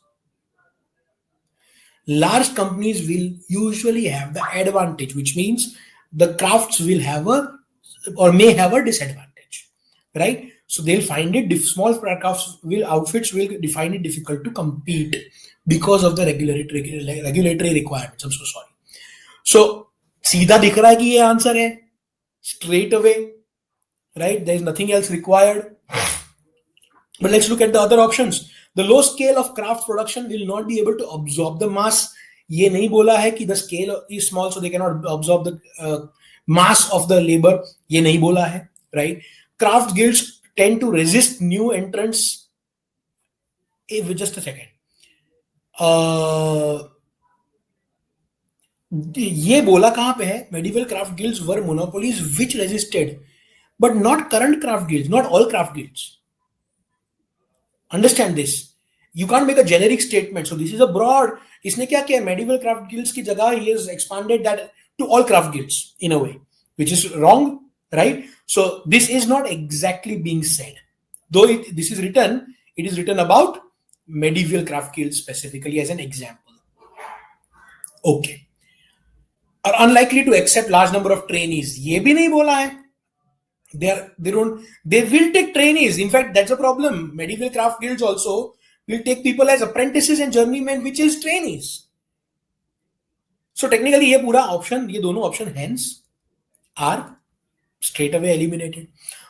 large companies will usually have the advantage, which means the crafts will have a or may have a disadvantage, right? So they'll find it small crafts will outfits will find it difficult to compete because of the regulatory requirements. I'm so sorry. So सीधा दिख रहा है कि ये answer है straight away, right? There is nothing else required. But let's look at the other options. The low scale of craft production will not be able to absorb the mass. ये नहीं बोला है कि the scale is small so they cannot absorb the mass of the labor. ये नहीं बोला है, right? Craft guilds tend to resist new entrants. Just a second. ये बोला कहां पे है? Medieval craft guilds were monopolies which resisted, but not current craft guilds, not all craft guilds. Understand this. You can't make a generic statement. So this is a broad. इसने क्या किया? Medieval craft guilds की जगह he has expanded that to all craft guilds in a way, which is wrong, right? So this is not exactly being said. Though this is written, it is written about medieval craft guilds specifically as an example. Okay. Are unlikely to accept large number of trainees. ये भी नहीं बोला है. They will take trainees. In fact, that's a problem. Medieval craft guilds also will take people as apprentices and journeymen, which is trainees. So technically ये पूरा option, ये दोनों option hence are straight away eliminated.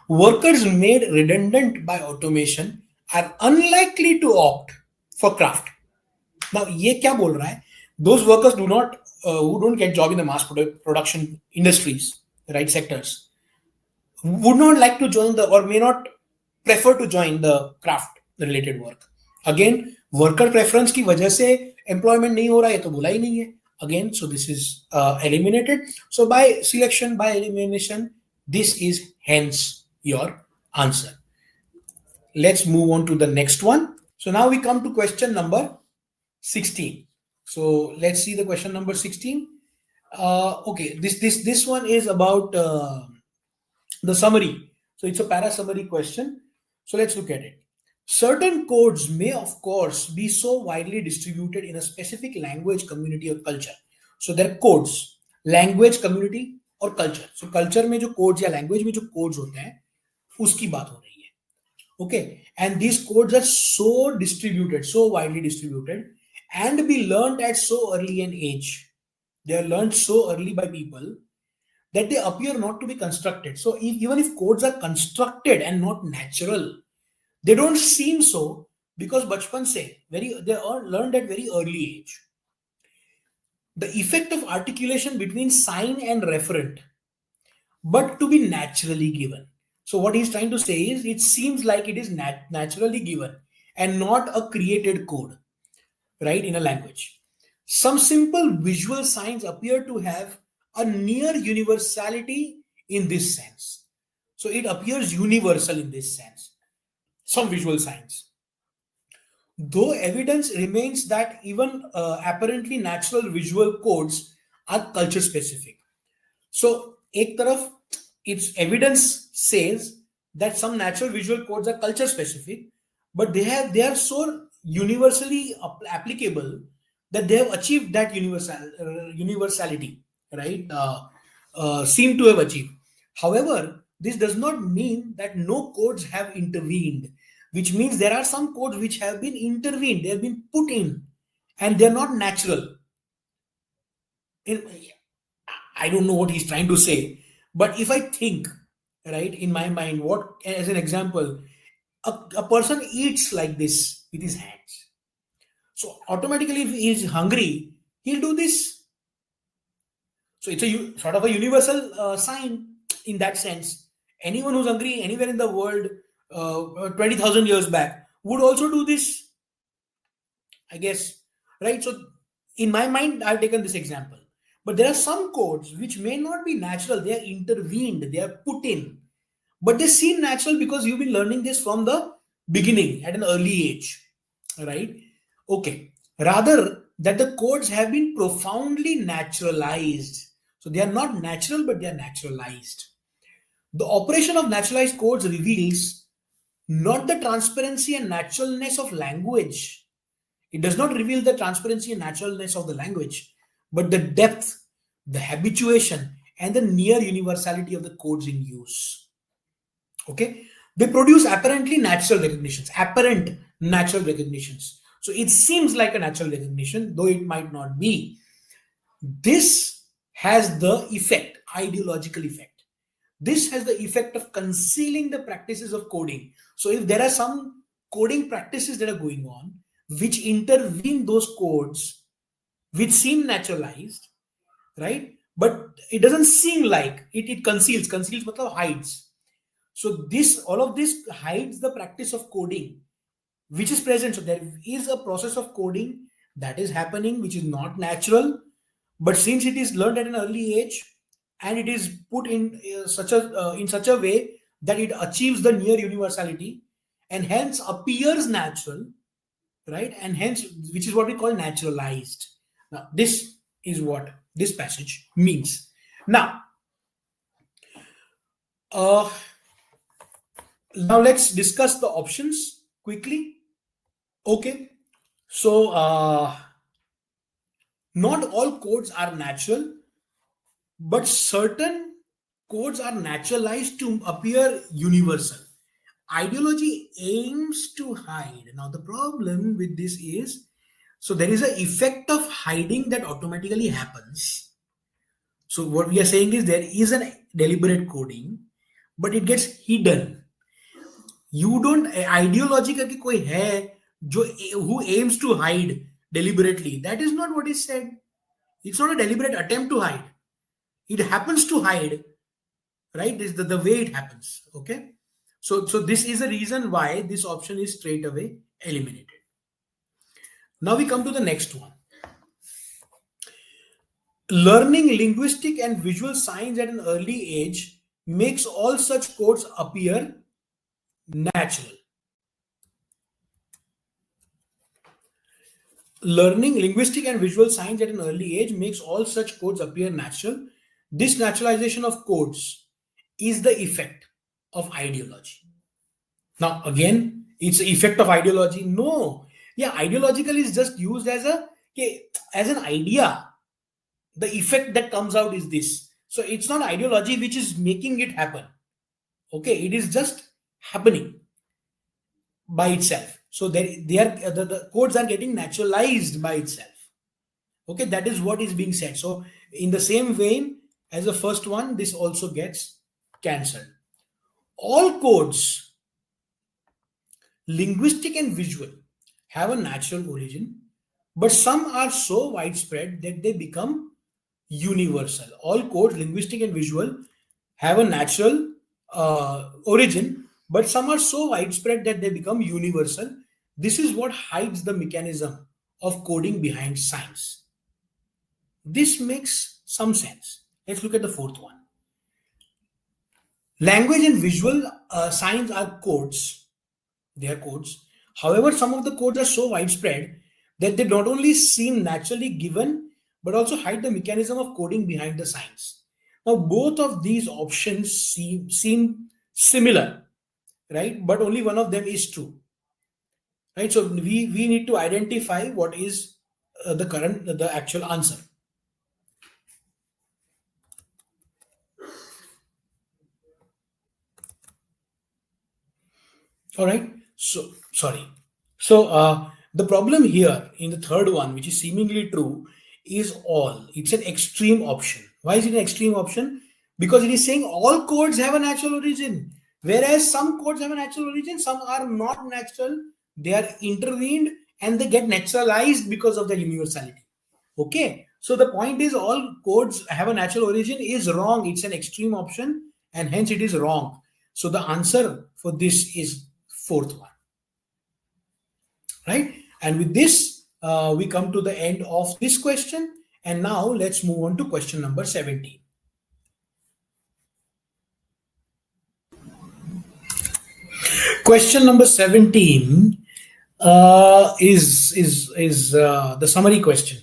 Workers made redundant by automation are unlikely to opt for craft. Now ये क्या बोल रहा है? Those workers who don't get job in the mass production industries, right, sectors, would not like to join or may not prefer to join the craft related work. Again, worker preference की वजह से employment नहीं हो रहा है तो बोला ही नहीं है. Again, so this is eliminated. So by selection, by elimination, this is hence your answer. Let's move on to the next one. So now we come to question number 16. So let's see the question number 16. Okay, this one is about the summary. So it's a para summary question. So let's look at it. Certain codes may, of course, be so widely distributed in a specific language, community, or culture. So there are codes, language, community, or culture. So culture में जो codes या language में जो codes होते हैं, उसकी बात हो रही है. Okay, and these codes are so distributed, so widely distributed, and be learned at so early an age. They are learned so early by people that they appear not to be constructed. So even if codes are constructed and not natural, they don't seem so because bachpan se they are learned at very early age. The effect of articulation between sign and referent, but to be naturally given. So what he's trying to say is it seems like it is naturally given and not a created code, right, in a language. Some simple visual signs appear to have a near universality in this sense. So it appears universal in this sense. Some visual signs. Though evidence remains that even apparently natural visual codes are culture specific. So ek taraf, its evidence says that some natural visual codes are culture specific, but they are so universally applicable that they have achieved that universality, right? Seem to have achieved. However, this does not mean that no codes have intervened, which means there are some codes which have been intervened, they have been put in, and they're not natural. I don't know what he's trying to say, but if I think, right, in my mind, what, as an example, a person eats like this with his hands. So automatically, if he is hungry, he'll do this. So it's a sort of a universal sign in that sense. Anyone who's hungry anywhere in the world 20,000 years back would also do this, I guess. Right? So in my mind, I've taken this example. But there are some codes which may not be natural. They are intervened, they are put in. But they seem natural because you've been learning this from the beginning at an early age. Right? Okay. Rather, that the codes have been profoundly naturalized. So they are not natural, but they are naturalized. The operation of naturalized codes reveals not the transparency and naturalness of language. It does not reveal the transparency and naturalness of the language, but the depth, the habituation, and the near universality of the codes in use. Okay? They produce apparently natural recognitions, apparent natural recognitions. So it seems like a natural recognition, though it might not be. This has the effect, ideological effect. This has the effect of concealing the practices of coding. So if there are some coding practices that are going on, which intervene those codes, which seem naturalized, right? But it doesn't seem like it conceals matlab hides. So this, all of this hides the practice of coding, which is present. So there is a process of coding that is happening, which is not natural, but since it is learned at an early age and it is put in such a way that it achieves the near universality and hence appears natural, right? And hence, which is what we call naturalized. Now, this is what this passage means. Now, uh, now let's discuss the options quickly. Okay, so not all codes are natural, but certain codes are naturalized to appear universal. Ideology aims to hide. Now, the problem with this is, so there is an effect of hiding that automatically happens. So what we are saying is there is an deliberate coding, but it gets hidden. You don't ideology करके कोई है जो who aims to hide deliberately. That is not what is said. It's not a deliberate attempt to hide. It happens to hide, right? This is the way it happens. Okay. So this is the reason why this option is straight away eliminated. Now we come to the next one. Learning linguistic and visual signs at an early age makes all such codes appear natural. Learning linguistic and visual signs at an early age makes all such codes appear natural. This naturalization of codes is the effect of ideology. Now, again, it's the effect of ideology. No, yeah, ideological is just used as an idea. The effect that comes out is this. So it's not ideology which is making it happen. Okay, it is just happening by itself. So the codes are getting naturalized by itself. Okay, that is what is being said. So in the same vein as the first one, this also gets cancelled. All codes, linguistic and visual, have a natural origin, but some are so widespread that they become universal. All codes, linguistic and visual, have a natural origin, but some are so widespread that they become universal. This is what hides the mechanism of coding behind science. This makes some sense. Let's look at the fourth one. Language and visual signs are codes. They are codes. However, some of the codes are so widespread that they not only seem naturally given, but also hide the mechanism of coding behind the signs. Now, both of these options seem similar, right? But only one of them is true, right? So we need to identify what is the actual answer. All right. So sorry. So the problem here in the third one, which is seemingly true, is all. It's an extreme option. Why is it an extreme option? Because it is saying all codes have a natural origin, whereas some codes have a natural origin, some are not natural. They are intervened and they get naturalized because of their universality. Okay, so the point is all codes have a natural origin is wrong. It's an extreme option, and hence it is wrong. So the answer for this is fourth one, right? And with this, we come to the end of this question. And now let's move on to question number 17. Question number 17 is the summary question.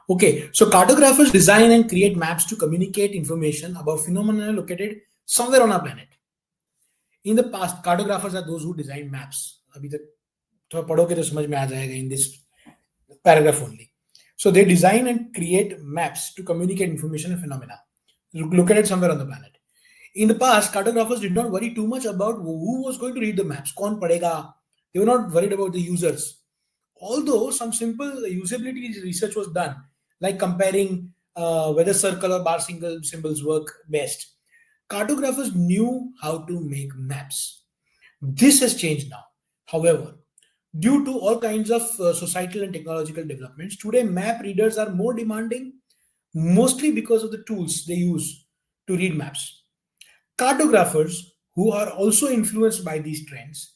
Okay, so cartographers design and create maps to communicate information about phenomena located somewhere on our planet. In the past, cartographers are those who design maps. अभी तक थोड़ा पढ़ोगे तो समझ में आ जाएगा in this paragraph only. So they design and create maps to communicate information and phenomena located somewhere on the planet. In the past, cartographers did not worry too much about who was going to read the maps. कौन पढ़ेगा? They were not worried about the users. Although some simple usability research was done, like comparing whether circle or bar symbols work best. Cartographers knew how to make maps. This has changed now. However, due to all kinds of societal and technological developments, today map readers are more demanding, mostly because of the tools they use to read maps. Cartographers, who are also influenced by these trends,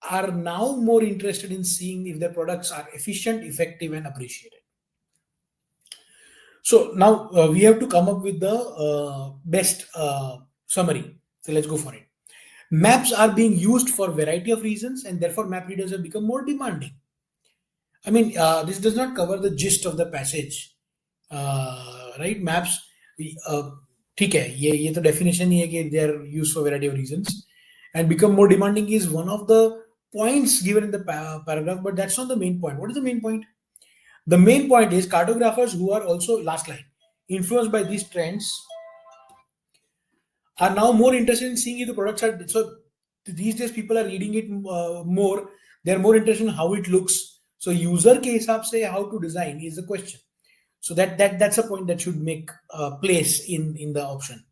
are now more interested in seeing if their products are efficient, effective, and appreciated. So now we have to come up with the best summary. So let's go for it. Maps are being used for a variety of reasons, and therefore map readers have become more demanding. I mean, this does not cover the gist of the passage, right? Maps, ठीक है, ये तो definition ही है कि they are used for a variety of reasons, and become more demanding is one of the points given in the paragraph, but that's not the main point. What is the main point? The main point is cartographers who are also, last line, influenced by these trends are now more interested in seeing if the products are, so these days people are reading it more, they're more interested in how it looks. So user ke hisab se how to design is the question. So that's a point that should make place in the option.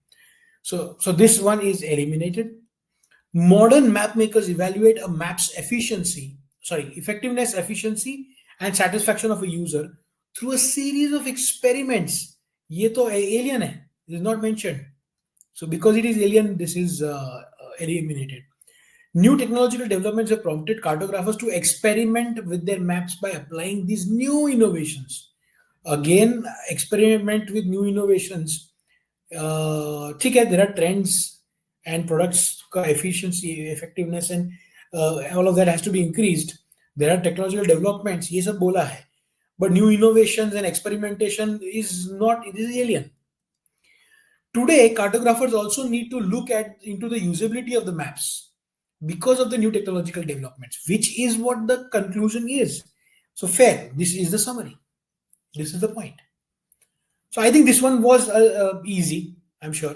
So this one is eliminated. Modern map makers evaluate a map's effectiveness, efficiency, and satisfaction of a user through a series of experiments. ये तो alien है, it is not mentioned. So because it is alien, this is eliminated. New technological developments have prompted cartographers to experiment with their maps by applying these new innovations. Again, experiment with new innovations. ठीक है, there are trends and products efficiency, effectiveness, and all of that has to be increased. There are technological developments, ये सब बोला है. But new innovations and experimentation is not, it is alien. Today, cartographers also need to look into the usability of the maps because of the new technological developments, which is what the conclusion is. So fair, this is the summary. This is the point. So I think this one was easy, I'm sure.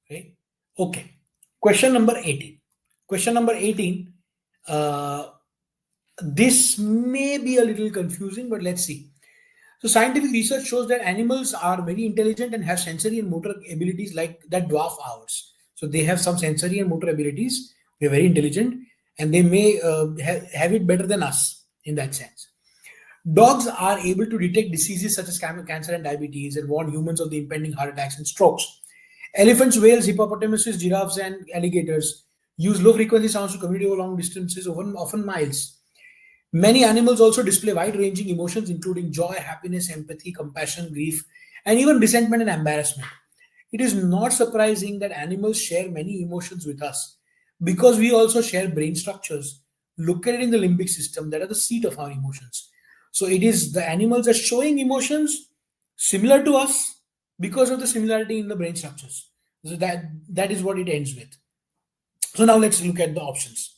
Right? Okay. Question number 18. Question number 18. This may be a little confusing, but let's see. So scientific research shows that animals are very intelligent and have sensory and motor abilities like that dwarf ours. So they have some sensory and motor abilities. They're very intelligent, and they may have it better than us in that sense. Dogs are able to detect diseases such as cancer and diabetes and warn humans of the impending heart attacks and strokes. Elephants, whales, hippopotamuses, giraffes, and alligators use low-frequency sounds to communicate over long distances, often miles. Many animals also display wide-ranging emotions, including joy, happiness, empathy, compassion, grief, and even resentment and embarrassment. It is not surprising that animals share many emotions with us because we also share brain structures located in the limbic system that are the seat of our emotions. So it is the animals are showing emotions similar to us because of the similarity in the brain structures. So that is what it ends with. So now let's look at the options.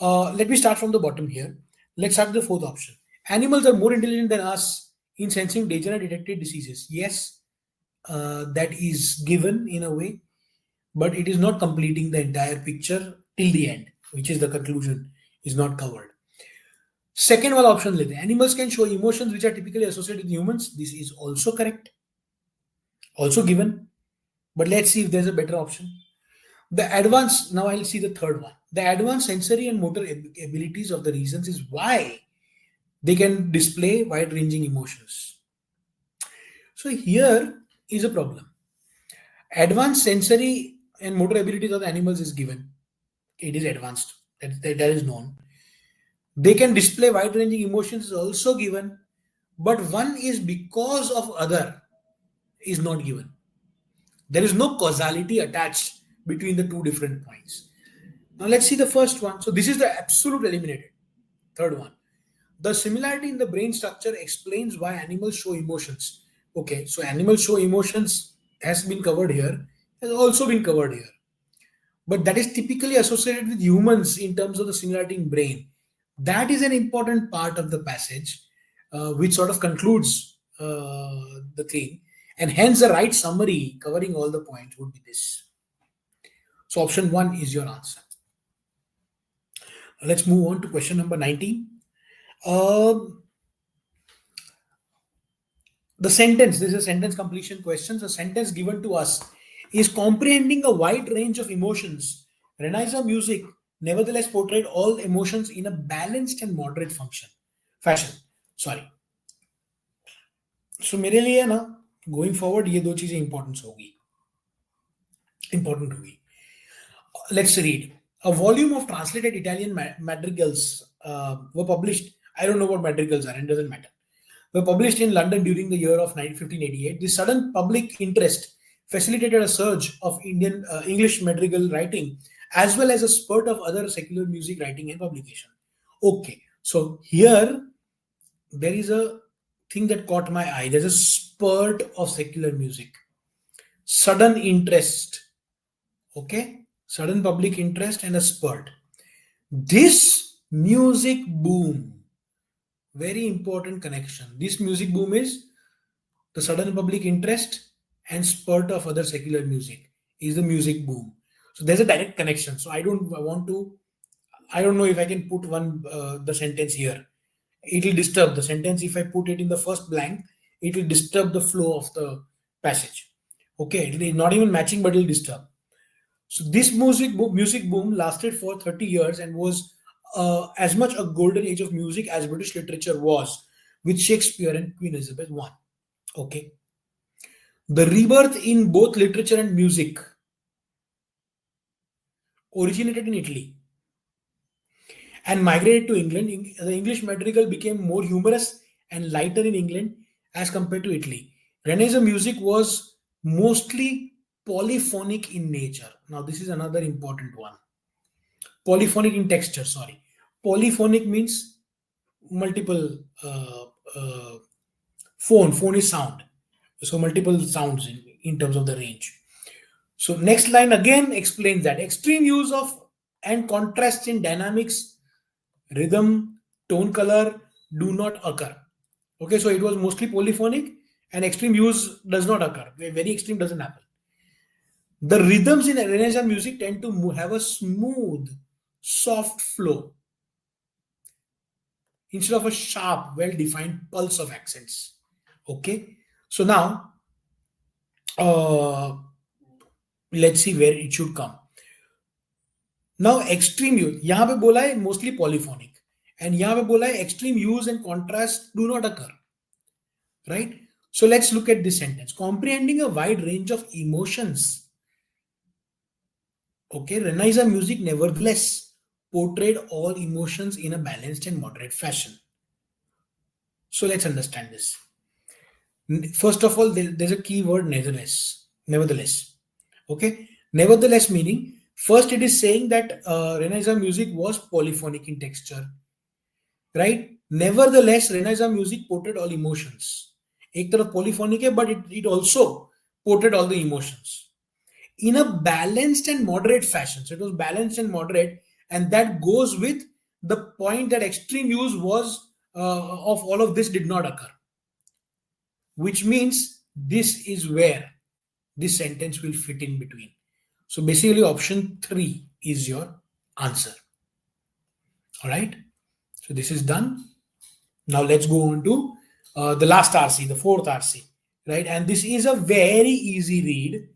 Let me start from the bottom here. Let's start with the fourth option. Animals are more intelligent than us in sensing danger and detecting diseases. Yes, that is given in a way, but it is not completing the entire picture till the end, which is the conclusion, is not covered. Second one option, animals can show emotions which are typically associated with humans. This is also correct, also given, but let's see if there's a better option. The advanced, now I'll see the third one. The advanced sensory and motor abilities of the reasons is why They can display wide-ranging emotions. So here is a problem. Advanced sensory and motor abilities of the animals is given. It is advanced. That is known. They can display wide-ranging emotions is also given, but one is because of other is not given. There is no causality attached between the two different points. Now let's see the first one. So this is the absolute eliminated. Third one. The similarity in the brain structure explains why animals show emotions. Okay, so animals show emotions has been covered here, has also been covered here. But that is typically associated with humans in terms of the similarity in brain. That is an important part of the passage, which sort of concludes the thing. And hence the right summary covering all the points would be this. So option 1 is your answer. Let's move on to question number 19. The sentence, this is a sentence completion question. The sentence given to us is comprehending a wide range of emotions. Renaissance music nevertheless portrayed all emotions in a balanced and moderate fashion. Sorry. So मेरे लिए ना going forward ये दो चीजें important होगी. Let's read. A volume of translated Italian madrigals were published. I don't know what madrigals are, it doesn't matter. Were published in London during the year of 1588. The sudden public interest facilitated a surge of English madrigal writing, as well as a spurt of other secular music writing and publication. Okay, so here there is a thing that caught my eye. There's a spurt of secular music. Sudden interest. Okay, sudden public interest and a spurt. This music boom, very important connection. This music boom is the sudden public interest and spurt of other secular music is the music boom. So there's a direct connection. So I don't know if I can put the sentence here. It will disturb the sentence. If I put it in the first blank, it will disturb the flow of the passage. Okay, it is not even matching, but it will disturb. So this music boom lasted for 30 years and was as much a golden age of music as British literature was, with Shakespeare and Queen Elizabeth I. Okay. The rebirth in both literature and music originated in Italy and migrated to England. The English madrigal became more humorous and lighter in England as compared to Italy. Renaissance music was mostly polyphonic in nature. Now this is another important one. Polyphonic in texture, sorry. Polyphonic means multiple phone is sound. So multiple sounds in terms of the range. So next line again explains that extreme use of and contrast in dynamics, rhythm, tone color do not occur. Okay, so it was mostly polyphonic and extreme use does not occur. Very extreme doesn't happen. The rhythms in Renaissance music tend to have a smooth, soft flow instead of a sharp, well-defined pulse of accents. Okay, so now let's see where it should come. Now extreme use, यहाँ पे बोला है mostly polyphonic, and यहाँ पे बोला है extreme use and contrast do not occur, right? So let's look at this sentence. Comprehending a wide range of emotions. Okay, Renaissance music nevertheless portrayed all emotions in a balanced and moderate fashion. So let's understand this. First of all, there's a key word nevertheless. Okay, nevertheless meaning first it is saying that Renaissance music was polyphonic in texture, right? Nevertheless, Renaissance music portrayed all emotions. एक तरफ polyphonic है, but it also portrayed all the emotions in a balanced and moderate fashion. So it was balanced and moderate, and that goes with the point that extreme use was of all of this did not occur, which means this is where this sentence will fit in between. So basically option 3 is your answer. All right, so this is done. Now let's go on to the last RC, the fourth RC, right? And this is a very easy read.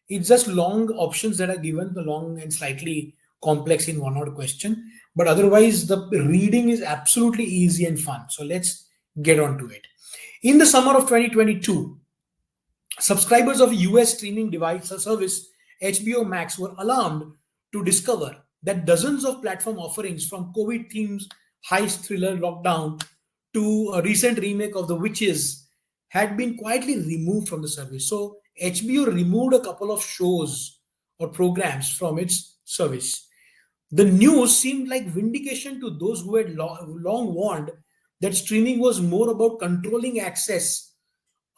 It's just long options that are given, the long and slightly complex in one odd question. But otherwise, the reading is absolutely easy and fun. So let's get on to it. In the summer of 2022, subscribers of US streaming device service HBO Max were alarmed to discover that dozens of platform offerings, from COVID themes, heist thriller Lockdown to a recent remake of The Witches, had been quietly removed from the service. So HBO removed a couple of shows or programs from its service. The news seemed like vindication to those who had long warned that streaming was more about controlling access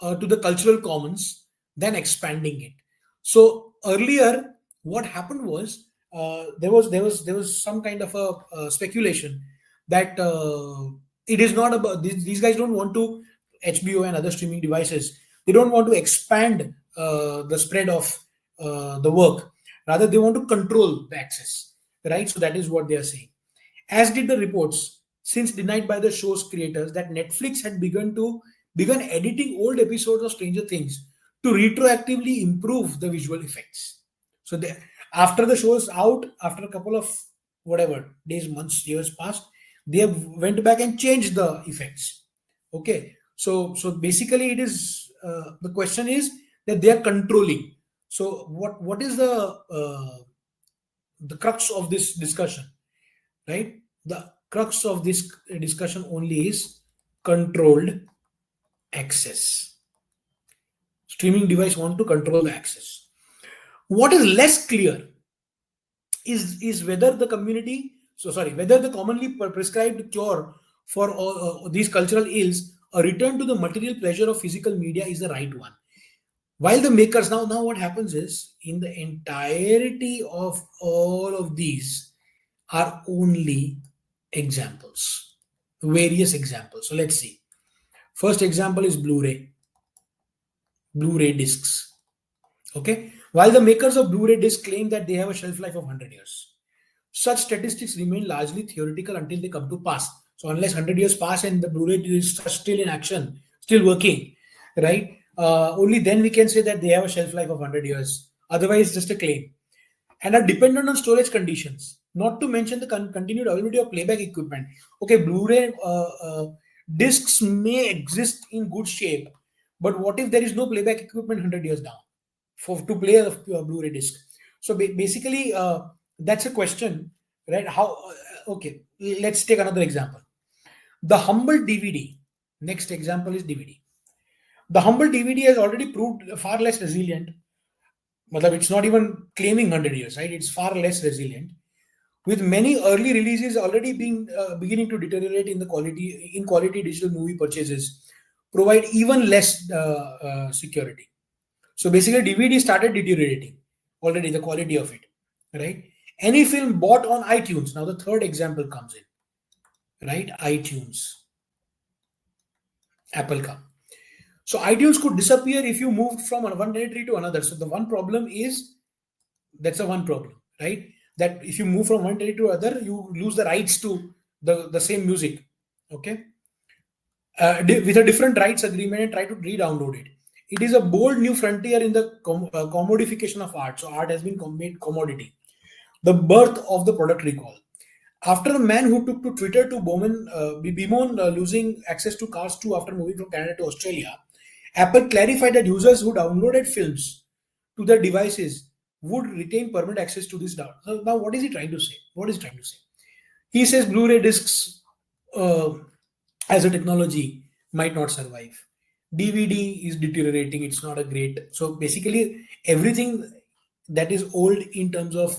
to the cultural commons than expanding it. So earlier, what happened was there was some kind of a speculation that it is not about these guys don't want to HBO and other streaming devices. They don't want to expand the spread of the work. Rather, they want to control the access, right? So that is what they are saying. As did the reports, since denied by the show's creators, that Netflix had begun editing old episodes of Stranger Things to retroactively improve the visual effects. So after the show is out, after a couple of whatever days, months, years passed, they have went back and changed the effects. Okay, so basically, it is the question is that they are controlling. So what is the crux of this discussion, right? The crux of this discussion only is controlled access. Streaming device want to control the access. What is less clear is whether the whether the commonly prescribed cure for these cultural ills, a return to the material pleasure of physical media, is the right one. While the makers now what happens is, in the entirety of all of these are only examples, various examples. So let's see. First example is Blu-ray discs. Okay, while the makers of Blu-ray discs claim that they have a shelf life of 100 years, such statistics remain largely theoretical until they come to pass. So unless 100 years pass and the Blu-ray discs are still in action, still working, right? Only then we can say that they have a shelf life of 100 years. Otherwise, just a claim. And are dependent on storage conditions, not to mention the continued availability of playback equipment. Okay, Blu-ray discs may exist in good shape, but what if there is no playback equipment 100 years down to play a Blu-ray disc? So basically, that's a question, right? Okay, let's take another example. The humble DVD. Next example is DVD. The humble DVD has already proved far less resilient. It's not even claiming 100 years, right? It's far less resilient, with many early releases already beginning to deteriorate in quality. Digital movie purchases provide even less security. So basically, DVD started deteriorating already, the quality of it, right? Any film bought on iTunes. Now the third example comes in, right? iTunes, Apple ka. So iTunes could disappear if you moved from one territory to another. So the one problem is, that's a one problem, right? That if you move from one territory to other, you lose the rights to the same music, okay? With a different rights agreement, and try to re-download it. It is a bold new frontier in the commodification of art. So art has been made commodity. The birth of the product recall. After a man who took to Twitter to bemoan losing access to Cars 2 after moving from Canada to Australia, Apple clarified that users who downloaded films to their devices would retain permanent access to this data. So now what is he trying to say? He says Blu-ray discs as a technology might not survive. DVD is deteriorating. It's not a great. So basically, everything that is old in terms of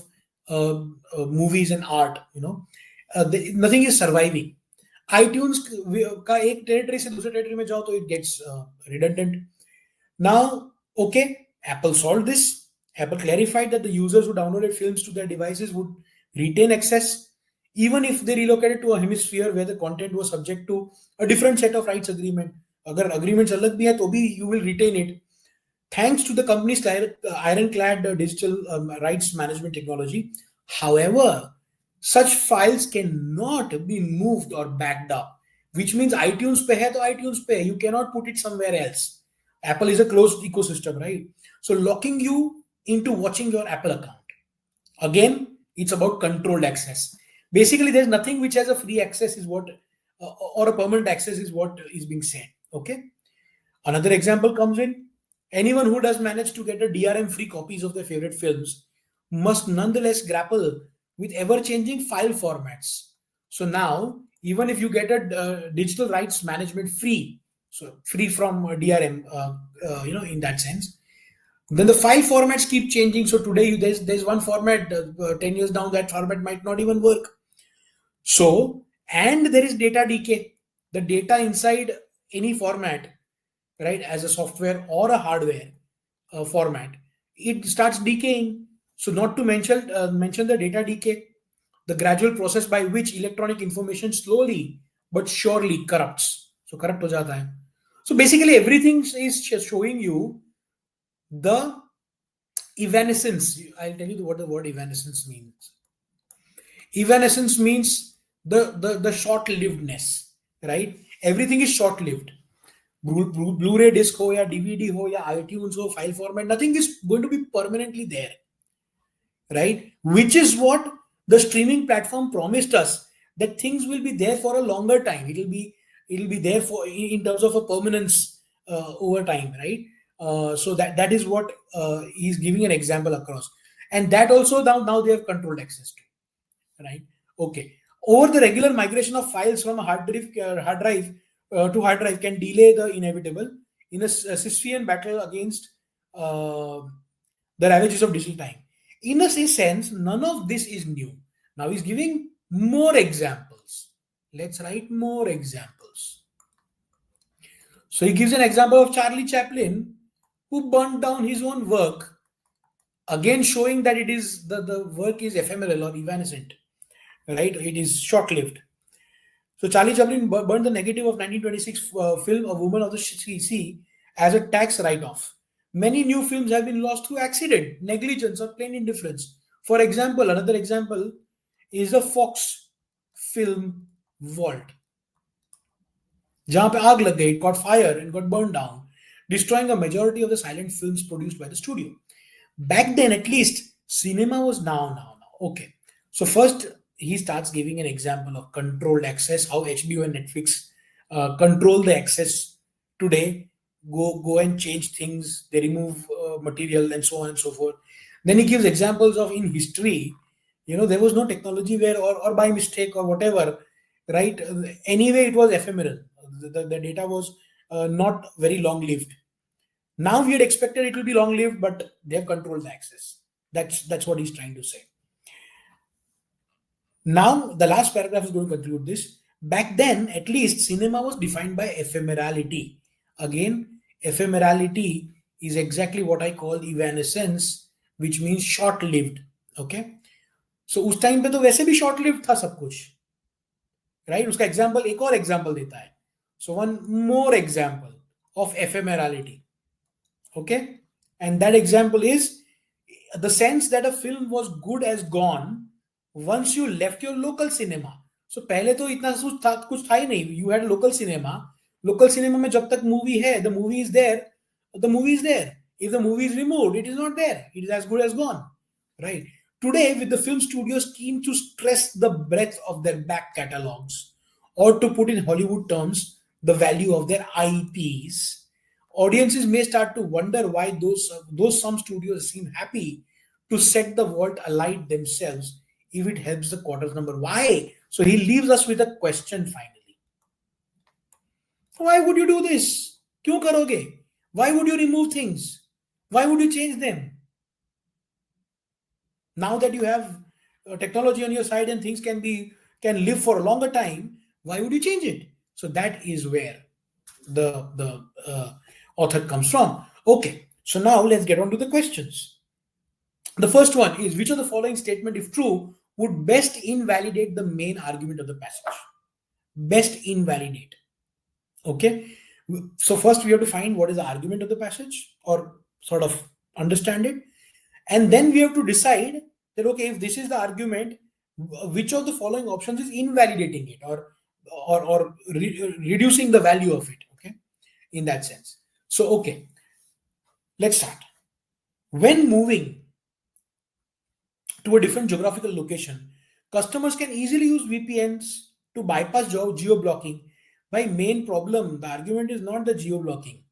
movies and art, nothing is surviving. iTunes का एक territory से दूसरे territory में जाओ तो it gets redundant. Now, okay, Apple solved this. Apple clarified that the users who downloaded films to their devices would retain access, even if they relocated to a hemisphere where the content was subject to a different set of rights agreement. अगर agreements अलग भी है तो भी you will retain it, thanks to the company's ironclad digital rights management technology. However, such files cannot be moved or backed up, which means iTunes पे है तो iTunes पे है. You cannot put it somewhere else. Apple is a closed ecosystem, right? So locking you into watching your Apple account. Again, It's about controlled access. Basically, there's nothing which has a free access is what, or a permanent access is what is being said. Okay. Another example comes in. Anyone who does manage to get a DRM free copies of their favorite films must nonetheless grapple with ever changing file formats. So now, even if you get a digital rights management free, so free from DRM, in that sense, then the file formats keep changing. So today there's one format, 10 years down that format might not even work. So, and there is data decay. The data inside any format, right, as a software or a hardware format, it starts decaying. So not to mention the data decay, the gradual process by which electronic information slowly but surely corrupts. So corrupt ho jata hai. So basically everything is showing you the evanescence. I'll tell you what the word evanescence means. Evanescence means the short-livedness, right? Everything is short-lived. Blu-ray disc ho ya DVD ho ya iTunes ho, file format, nothing is going to be permanently there, right? Which is what the streaming platform promised us, that things will be there for a longer time. It'll be there for in terms of a permanence over time, right? So that is what he's giving an example across, and that also now they have controlled access to, right? Okay. Over the regular migration of files from a to hard drive can delay the inevitable in a Sisyphean battle against uh, the ravages of digital time. In a sense, none of this is new. Now he's giving more examples. Let's write more examples. So he gives an example of Charlie Chaplin, who burnt down his own work, again showing that it is the work is ephemeral or evanescent, right? It is short-lived. So Charlie Chaplin burned the negative of 1926 film A Woman of the Sea as a tax write-off. Many new films have been lost through accident, negligence, or plain indifference. For example, another example is the Fox film Vault. जहां पे आग लग गई, it caught fire and got burned down, destroying a majority of the silent films produced by the studio. Back then, at least, cinema was now. Okay. So first, he starts giving an example of controlled access, how HBO and Netflix control the access today, go and change things, they remove material and so on and so forth. Then he gives examples of in history, there was no technology where, or by mistake or whatever, right? Anyway, it was ephemeral. The data was not very long lived. Now we had expected it will be long lived, but they have controlled the access. That's what he's trying to say. Now, the last paragraph is going to conclude this. Back then, at least, cinema was defined by ephemerality. Again, ephemerality is exactly what I call evanescence, which means short-lived. Okay? So, उस time पे तो वैसे भी short-lived था सब कुछ, right? उसका example एक और example देता है. So, one more example of ephemerality. Okay? And that example is the sense that a film was good as gone once you left your local cinema. So पहले तो इतना कुछ था ही नहीं. You had local cinema. Local cinema में जब तक movie है, the movie is there. The movie is there. If the movie is removed, it is not there. It is as good as gone, right? Today, with the film studios keen to stress the breadth of their back catalogs, or to put in Hollywood terms, the value of their IPs, audiences may start to wonder why those some studios seem happy to set the vault alight themselves if it helps the quarters number. Why? So he leaves us with a question finally. Why would you do this? Kyun karoge? Why would you remove things? Why would you change them? Now that you have technology on your side and things can live for a longer time, why would you change it? So that is where the author comes from. Okay, so now let's get on to the questions. The first one is, which of the following statement, if true, would best invalidate the main argument of the passage? Best invalidate. Okay, so first we have to find what is the argument of the passage, or sort of understand it, and then we have to decide that, okay, if this is the argument, which of the following options is invalidating it, or reducing the value of it. Okay, in that sense. So okay, let's start. When moving to a different geographical location. Customers can easily use VPNs to bypass geo-blocking. My main problem, the argument is not the geo-blocking.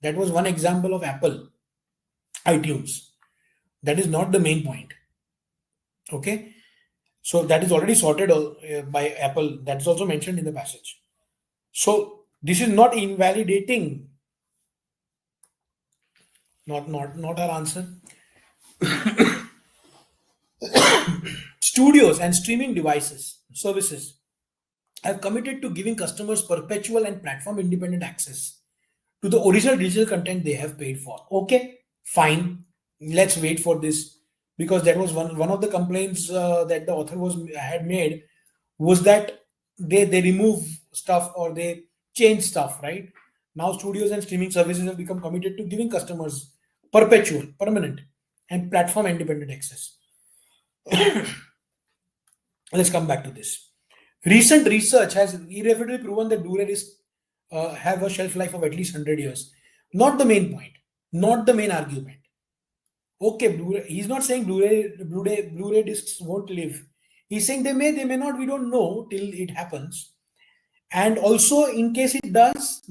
That was one example of Apple, iTunes. That is not the main point. Okay. So that is already sorted by Apple. That's also mentioned in the passage. So this is not invalidating. Not our answer. Studios and streaming devices services have committed to giving customers perpetual and platform independent access to the original digital content they have paid for. Okay, fine. Let's wait for this, because that was one of the complaints that the author had made, was that they remove stuff or they change stuff, right? Now studios and streaming services have become committed to giving customers perpetual, permanent, and platform independent access. Let's come back to this. Recent research has irrefutably proven that Blu-ray discs have a shelf life of at least 100 years. Not the main point, not the main argument. Okay, Blu-ray, he's not saying Blu-ray discs won't live. He's saying they may not. We don't know till it happens. And also, in case it does,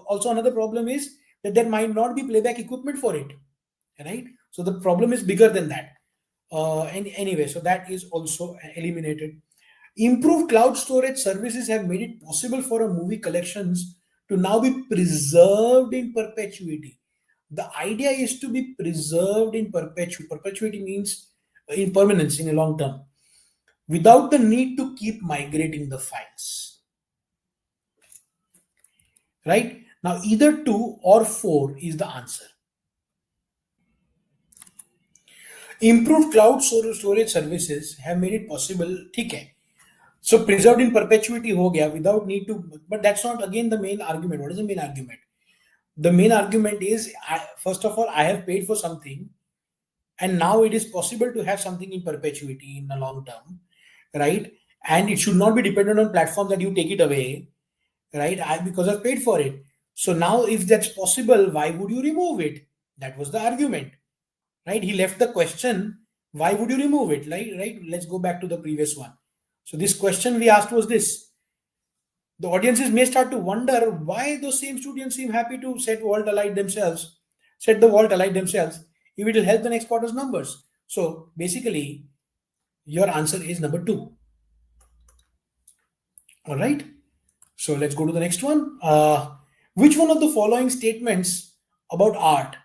also another problem is that there might not be playback equipment for it, right? So the problem is bigger than that. And anyway, so that is also eliminated. Improved cloud storage services have made it possible for a movie collections to now be preserved in perpetuity. The idea is to be preserved in perpetuity. Perpetuity means in permanence, in a long term, without the need to keep migrating the files. Right? Now, either 2 or 4 is the answer. Improved cloud storage services have made it possible. ठीक है. So preserved in perpetuity ho gaya without need to, but that's not again the main argument. What is the main argument? The main argument is, first of all, I have paid for something, and now it is possible to have something in perpetuity in the long term, right? And it should not be dependent on platform that you take it away, right? Because I've paid for it. So now, if that's possible, why would you remove it? That was the argument, right? He left the question, why would you remove it? Right? Let's go back to the previous one. So this question we asked was this. The audiences may start to wonder why those same students seem happy to set the vault alike themselves if it will help the next quarter's numbers. So basically, your answer is number 2. All right. So let's go to the next one. Which one of the following statements about art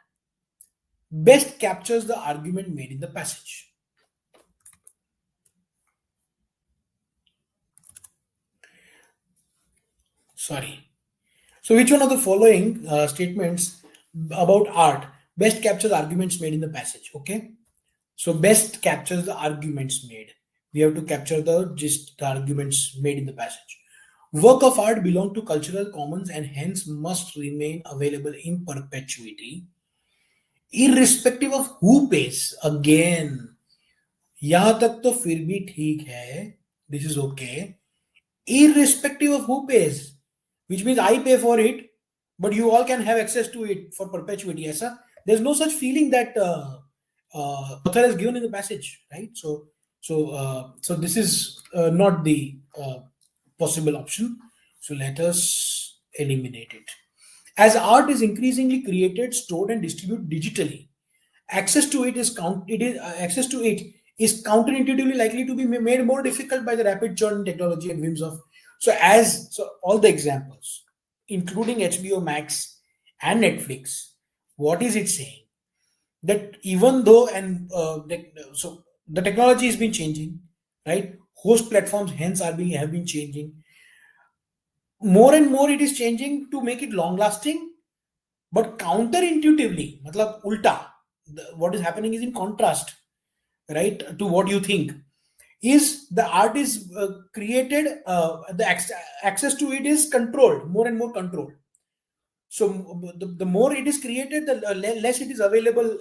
best captures the argument made in the passage? Sorry. So which one of the following statements about art best captures arguments made in the passage? Okay. So best captures the arguments made. We have to capture the arguments made in the passage. Work of art belong to cultural commons and hence must remain available in perpetuity, irrespective of who pays. Again, यहाँ तक तो फिर भी ठीक है. This is okay. Irrespective of who pays, which means I pay for it, but you all can have access to it for perpetuity. Yes, there's no such feeling that author has given in the passage, right? So this is not the possible option. So let us eliminate it. As art is increasingly created, stored, and distributed digitally, access to it is counterintuitively likely to be made more difficult by the rapid churn in technology and whims of. So all the examples, including HBO Max and Netflix, what is it saying? That even though so the technology has been changing, right? Host platforms hence have been changing. More and more it is changing to make it long lasting, but counterintuitively, matlab ulta, what is happening is in contrast, right, to what you think. Is the art is created, the access to it is controlled, more and more controlled. So the more it is created, the less it is available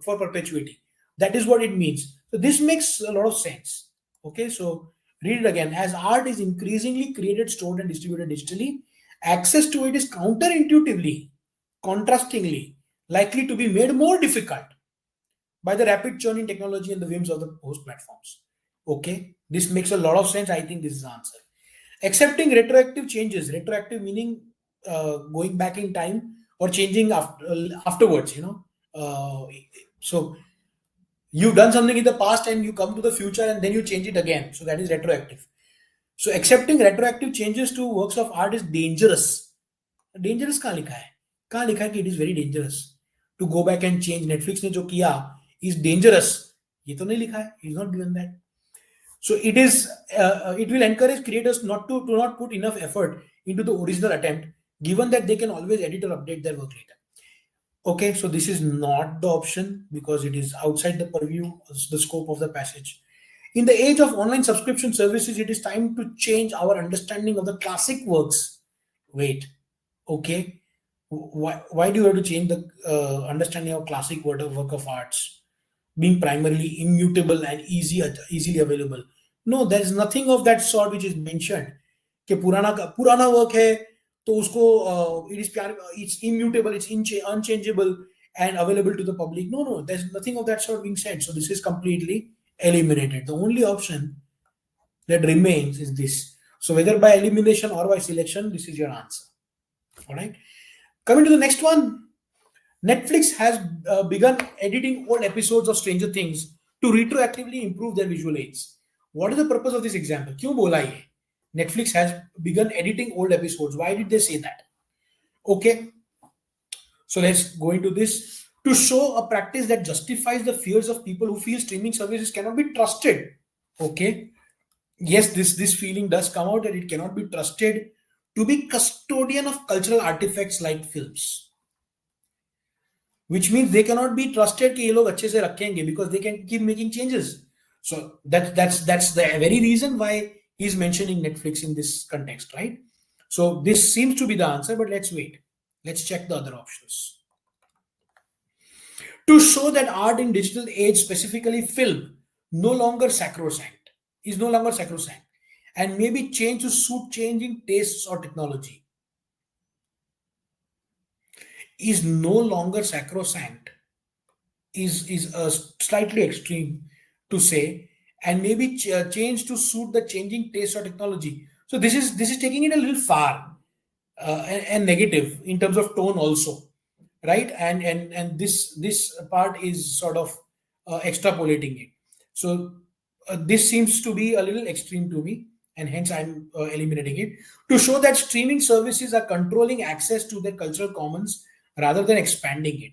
for perpetuity. That is what it means. So this makes a lot of sense. Okay, so read it again. As art is increasingly created, stored, and distributed digitally, access to it is counterintuitively, contrastingly likely to be made more difficult by the rapid churn in technology and the whims of the host platforms. Okay, this makes a lot of sense. I think this is the answer. Accepting retroactive changes, retroactive meaning going back in time or changing afterwards, so you've done something in the past and you come to the future and then you change it again. So that is retroactive. So accepting retroactive changes to works of art is dangerous. Dangerous कहाँ लिखा है? कहाँ लिखा है कि it is very dangerous to go back and change? Netflix ने जो किया is dangerous. ये तो नहीं लिखा है. He's not given that. So it will encourage creators not to not put enough effort into the original attempt, given that they can always edit or update their work later. Okay, so this is not the option because it is outside the purview, the scope of the passage. In the age of online subscription services, it is time to change our understanding of the classic works. Wait, okay. Why do you have to change the understanding of classic work of arts being primarily immutable and easily available? No, there is nothing of that sort which is mentioned. कि पुराना work है तो उसको it's immutable, it's unchangeable and available to the public. No, there's nothing of that sort being said. So this is completely eliminated. The only option that remains is this. So whether by elimination or by selection, this is your answer. All right. Coming to the next one, Netflix has begun editing old episodes of Stranger Things to retroactively improve their visual aids. What is the purpose of this example? क्यों बोला ये? Netflix has begun editing old episodes. Why did they say that? Okay. So let's go into this. To show a practice that justifies the fears of people who feel streaming services cannot be trusted. Okay. Yes, this feeling does come out that it cannot be trusted to be custodian of cultural artifacts like films. Which means they cannot be trusted कि ये लोग अच्छे से रखेंगे because they can keep making changes. So that's the very reason why he's mentioning Netflix in this context, right? So this seems to be the answer, but let's wait. Let's check the other options. To show that art in digital age, specifically film, is no longer sacrosanct, and maybe change to suit changing tastes or technology. Is no longer sacrosanct is a slightly extreme to say, and maybe change to suit the changing taste or technology. So this is taking it a little far and negative in terms of tone also, right? And this part is sort of extrapolating it. So this seems to be a little extreme to me, and hence I'm eliminating it. To show that streaming services are controlling access to their cultural commons rather than expanding it.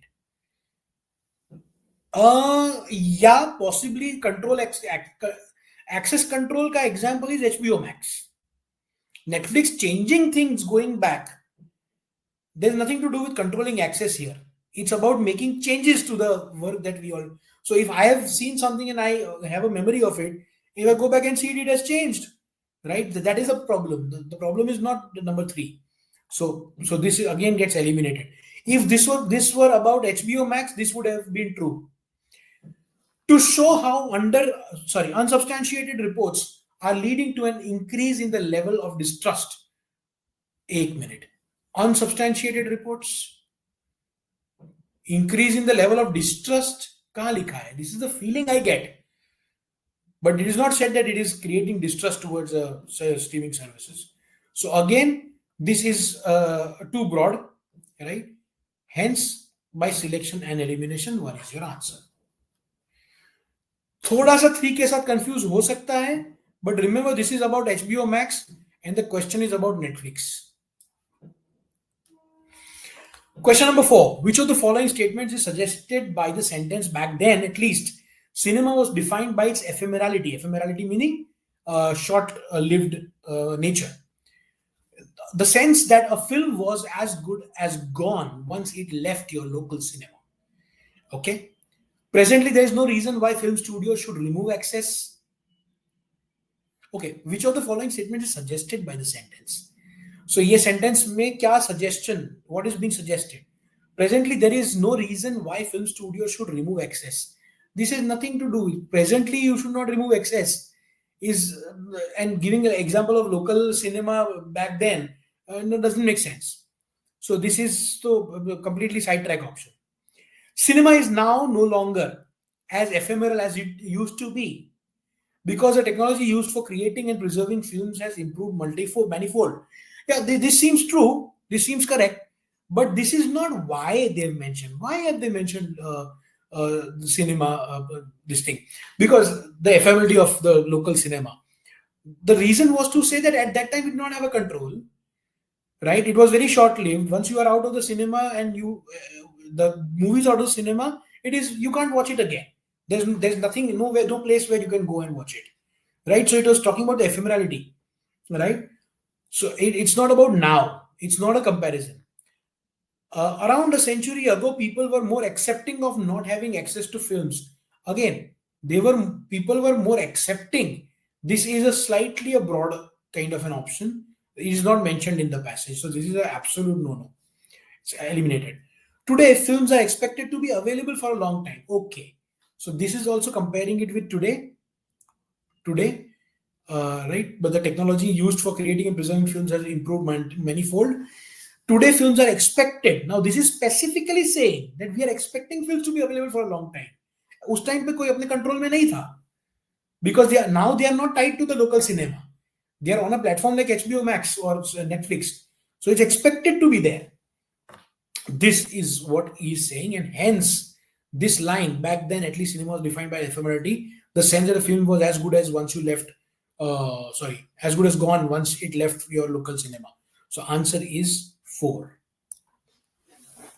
Yeah, possibly control access control ka example is HBO Max. Netflix changing things going back. There's nothing to do with controlling access here. It's about making changes to the work that we all. So if I have seen something and I have a memory of it, if I go back and see it has changed, right? That is a problem. The problem is not the number 3. So this again gets eliminated. If this were about HBO Max, this would have been true. To show how unsubstantiated reports are leading to an increase in the level of distrust. 1 minute. Unsubstantiated reports, increase in the level of distrust. कहाँ लिखा है? This is the feeling I get. But it is not said that it is creating distrust towards streaming services. So again, this is too broad, right? Hence, by selection and elimination, one is your answer. थोड़ा सा 3 के साथ confuse हो सकता है, but remember this is about HBO Max and the question is about Netflix. Question number 4. Which of the following statements is suggested by the sentence back then, at least, cinema was defined by its ephemerality. Ephemerality meaning short-lived nature. The sense that a film was as good as gone once it left your local cinema. Okay. Presently, there is no reason why film studios should remove access. Okay. Which of the following statements is suggested by the sentence? So, ये sentence में क्या suggestion? What is being suggested? Presently, there is no reason why film studios should remove access. This has nothing to do with presently. You should not remove access. And giving an example of local cinema back then doesn't make sense. So this is completely sidetrack option. Cinema is now no longer as ephemeral as it used to be, because the technology used for creating and preserving films has improved manifold. Yeah, this seems true. This seems correct. But this is not why they've mentioned. Why have they mentioned the cinema, this thing? Because the ephemerality of the local cinema. The reason was to say that at that time we did not have a control, right? It was very short lived. Once you are out of the cinema and the movies out of cinema, it is, you can't watch it again. There's nothing, nowhere, no place where you can go and watch it, right? So it was talking about the ephemerality, right? So it's not about now. It's not a comparison. Around a century ago, people were more accepting of not having access to films. Again, people were more accepting. This is a slightly a broader kind of an option. It is not mentioned in the passage. So this is an absolute no-no. It's eliminated. Today, films are expected to be available for a long time. Okay. So this is also comparing it with today. Right? But the technology used for creating and preserving films has improved manifold. Today, films are expected. Now, this is specifically saying that we are expecting films to be available for a long time. उस time पे कोई अपने control में नहीं था, because they are not tied to the local cinema. They are on a platform like HBO Max or Netflix. So it's expected to be there. This is what he's saying, and hence this line, back then at least cinema was defined by ephemerality. The sense that the film was as good as once you left, as good as gone once it left your local cinema. So answer is 4.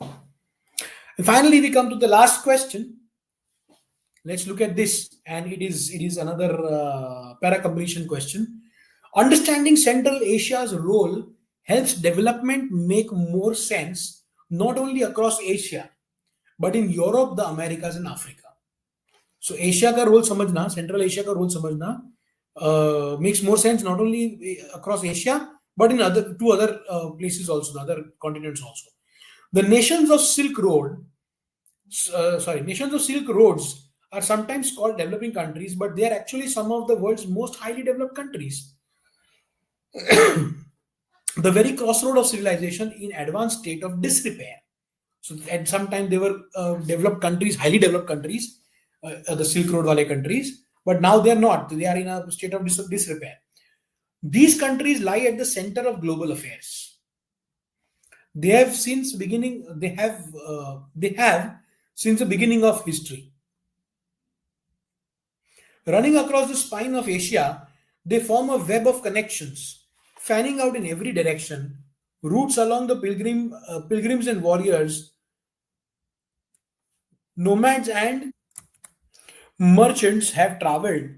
And finally, we come to the last question. Let's look at this, and it is another para-completion question. Understanding Central Asia's role helps development make more sense not only across Asia but in Europe, the Americas, and Africa. So Asia का role समझना, Central Asia का role समझना makes more sense not only across Asia but in two other places also, the other continents also. The nations of Silk Roads are sometimes called developing countries, but they are actually some of the world's most highly developed countries. The very crossroad of civilization in advanced state of disrepair. So at some time they were developed countries, highly developed countries, the Silk Road wale countries, but now they are not. They are in a state of disrepair. These countries lie at the center of global affairs. They have since the beginning of history. Running across the spine of Asia, they form a web of connections, fanning out in every direction. Routes along the pilgrims and warriors, nomads and merchants have traveled.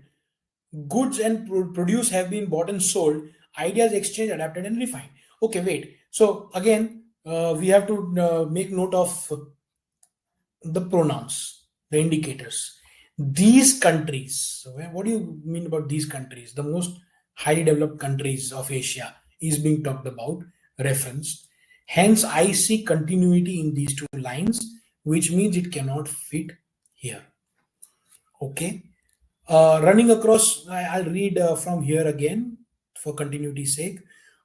Goods and produce have been bought and sold. Ideas exchanged, adapted, and refined. Okay, wait. So again, we have to make note of the pronouns, the indicators. These countries. So what do you mean about these countries? The most highly developed countries of Asia is being talked about, referenced. Hence, I see continuity in these two lines, which means it cannot fit here. Okay. Running across, I'll read from here again for continuity's sake.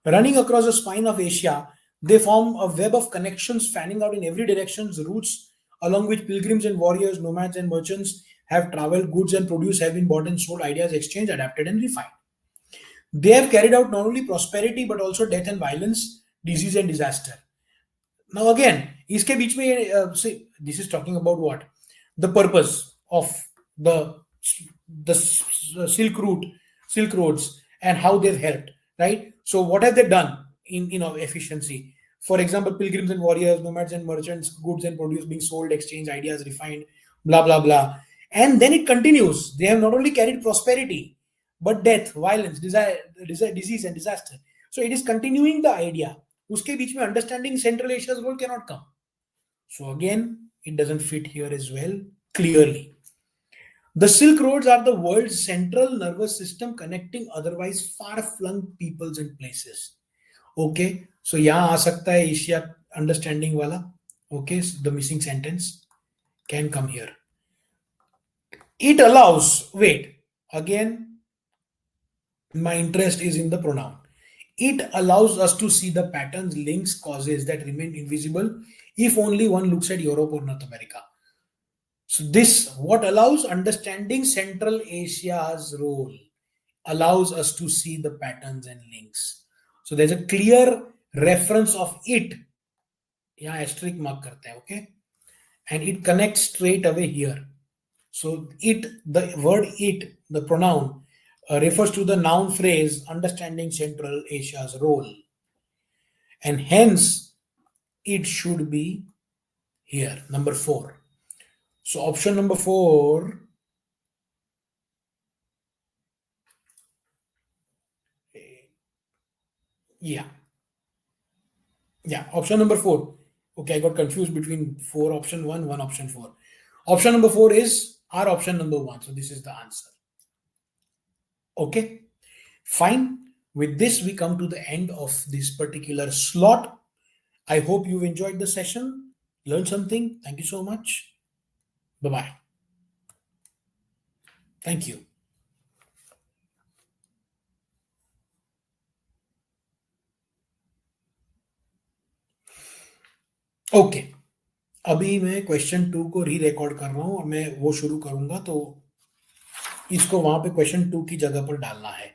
Running across the spine of Asia, they form a web of connections fanning out in every direction, routes along which pilgrims and warriors, nomads and merchants have traveled. Goods and produce have been bought and sold, ideas exchanged, adapted, and refined. They have carried out not only prosperity but also death and violence, disease and disaster. Now again, iske beech mein, this is talking about what? The purpose of the Silk Roads and how they've helped, right? So what have they done in efficiency? For example, pilgrims and warriors, nomads and merchants, goods and produce being sold, exchanged, ideas refined, blah blah blah. And then it continues. They have not only carried prosperity but death, violence, disease and disaster. So it is continuing the idea. Uske beech mein understanding Central Asia's role cannot come. So again, it doesn't fit here as well, clearly. The Silk Roads are the world's central nervous system connecting otherwise far-flung peoples and places. Okay, so यहाँ आ सकता है Asia understanding वाला. Okay, so the missing sentence can come here. It allows, wait, again, my interest is in the pronoun. It allows us to see the patterns, links, causes that remain invisible if only one looks at Europe or North America. So this what allows understanding Central Asia's role, allows us to see the patterns and links. So there's a clear reference of it, यहाँ asterisk mark करते हैं, okay, and it connects straight away here. So it, the word it, the pronoun, refers to the noun phrase understanding Central Asia's role, and hence it should be here, number 4. So option number 4, yeah, option number 4. Okay, I got confused between 4 option 1 option 4. Option number 4 is our option number 1. So this is the answer. Okay, fine. With this, we come to the end of this particular slot. I hope you enjoyed the session, learned something. Thank you so much. Bye-bye. Thank you. Okay, अभी मैं question 2 को री record कर रहा हूँ और मैं वो शुरू करूंगा, तो इसको वहां पे क्वेश्चन 2 की जगह पर डालना है.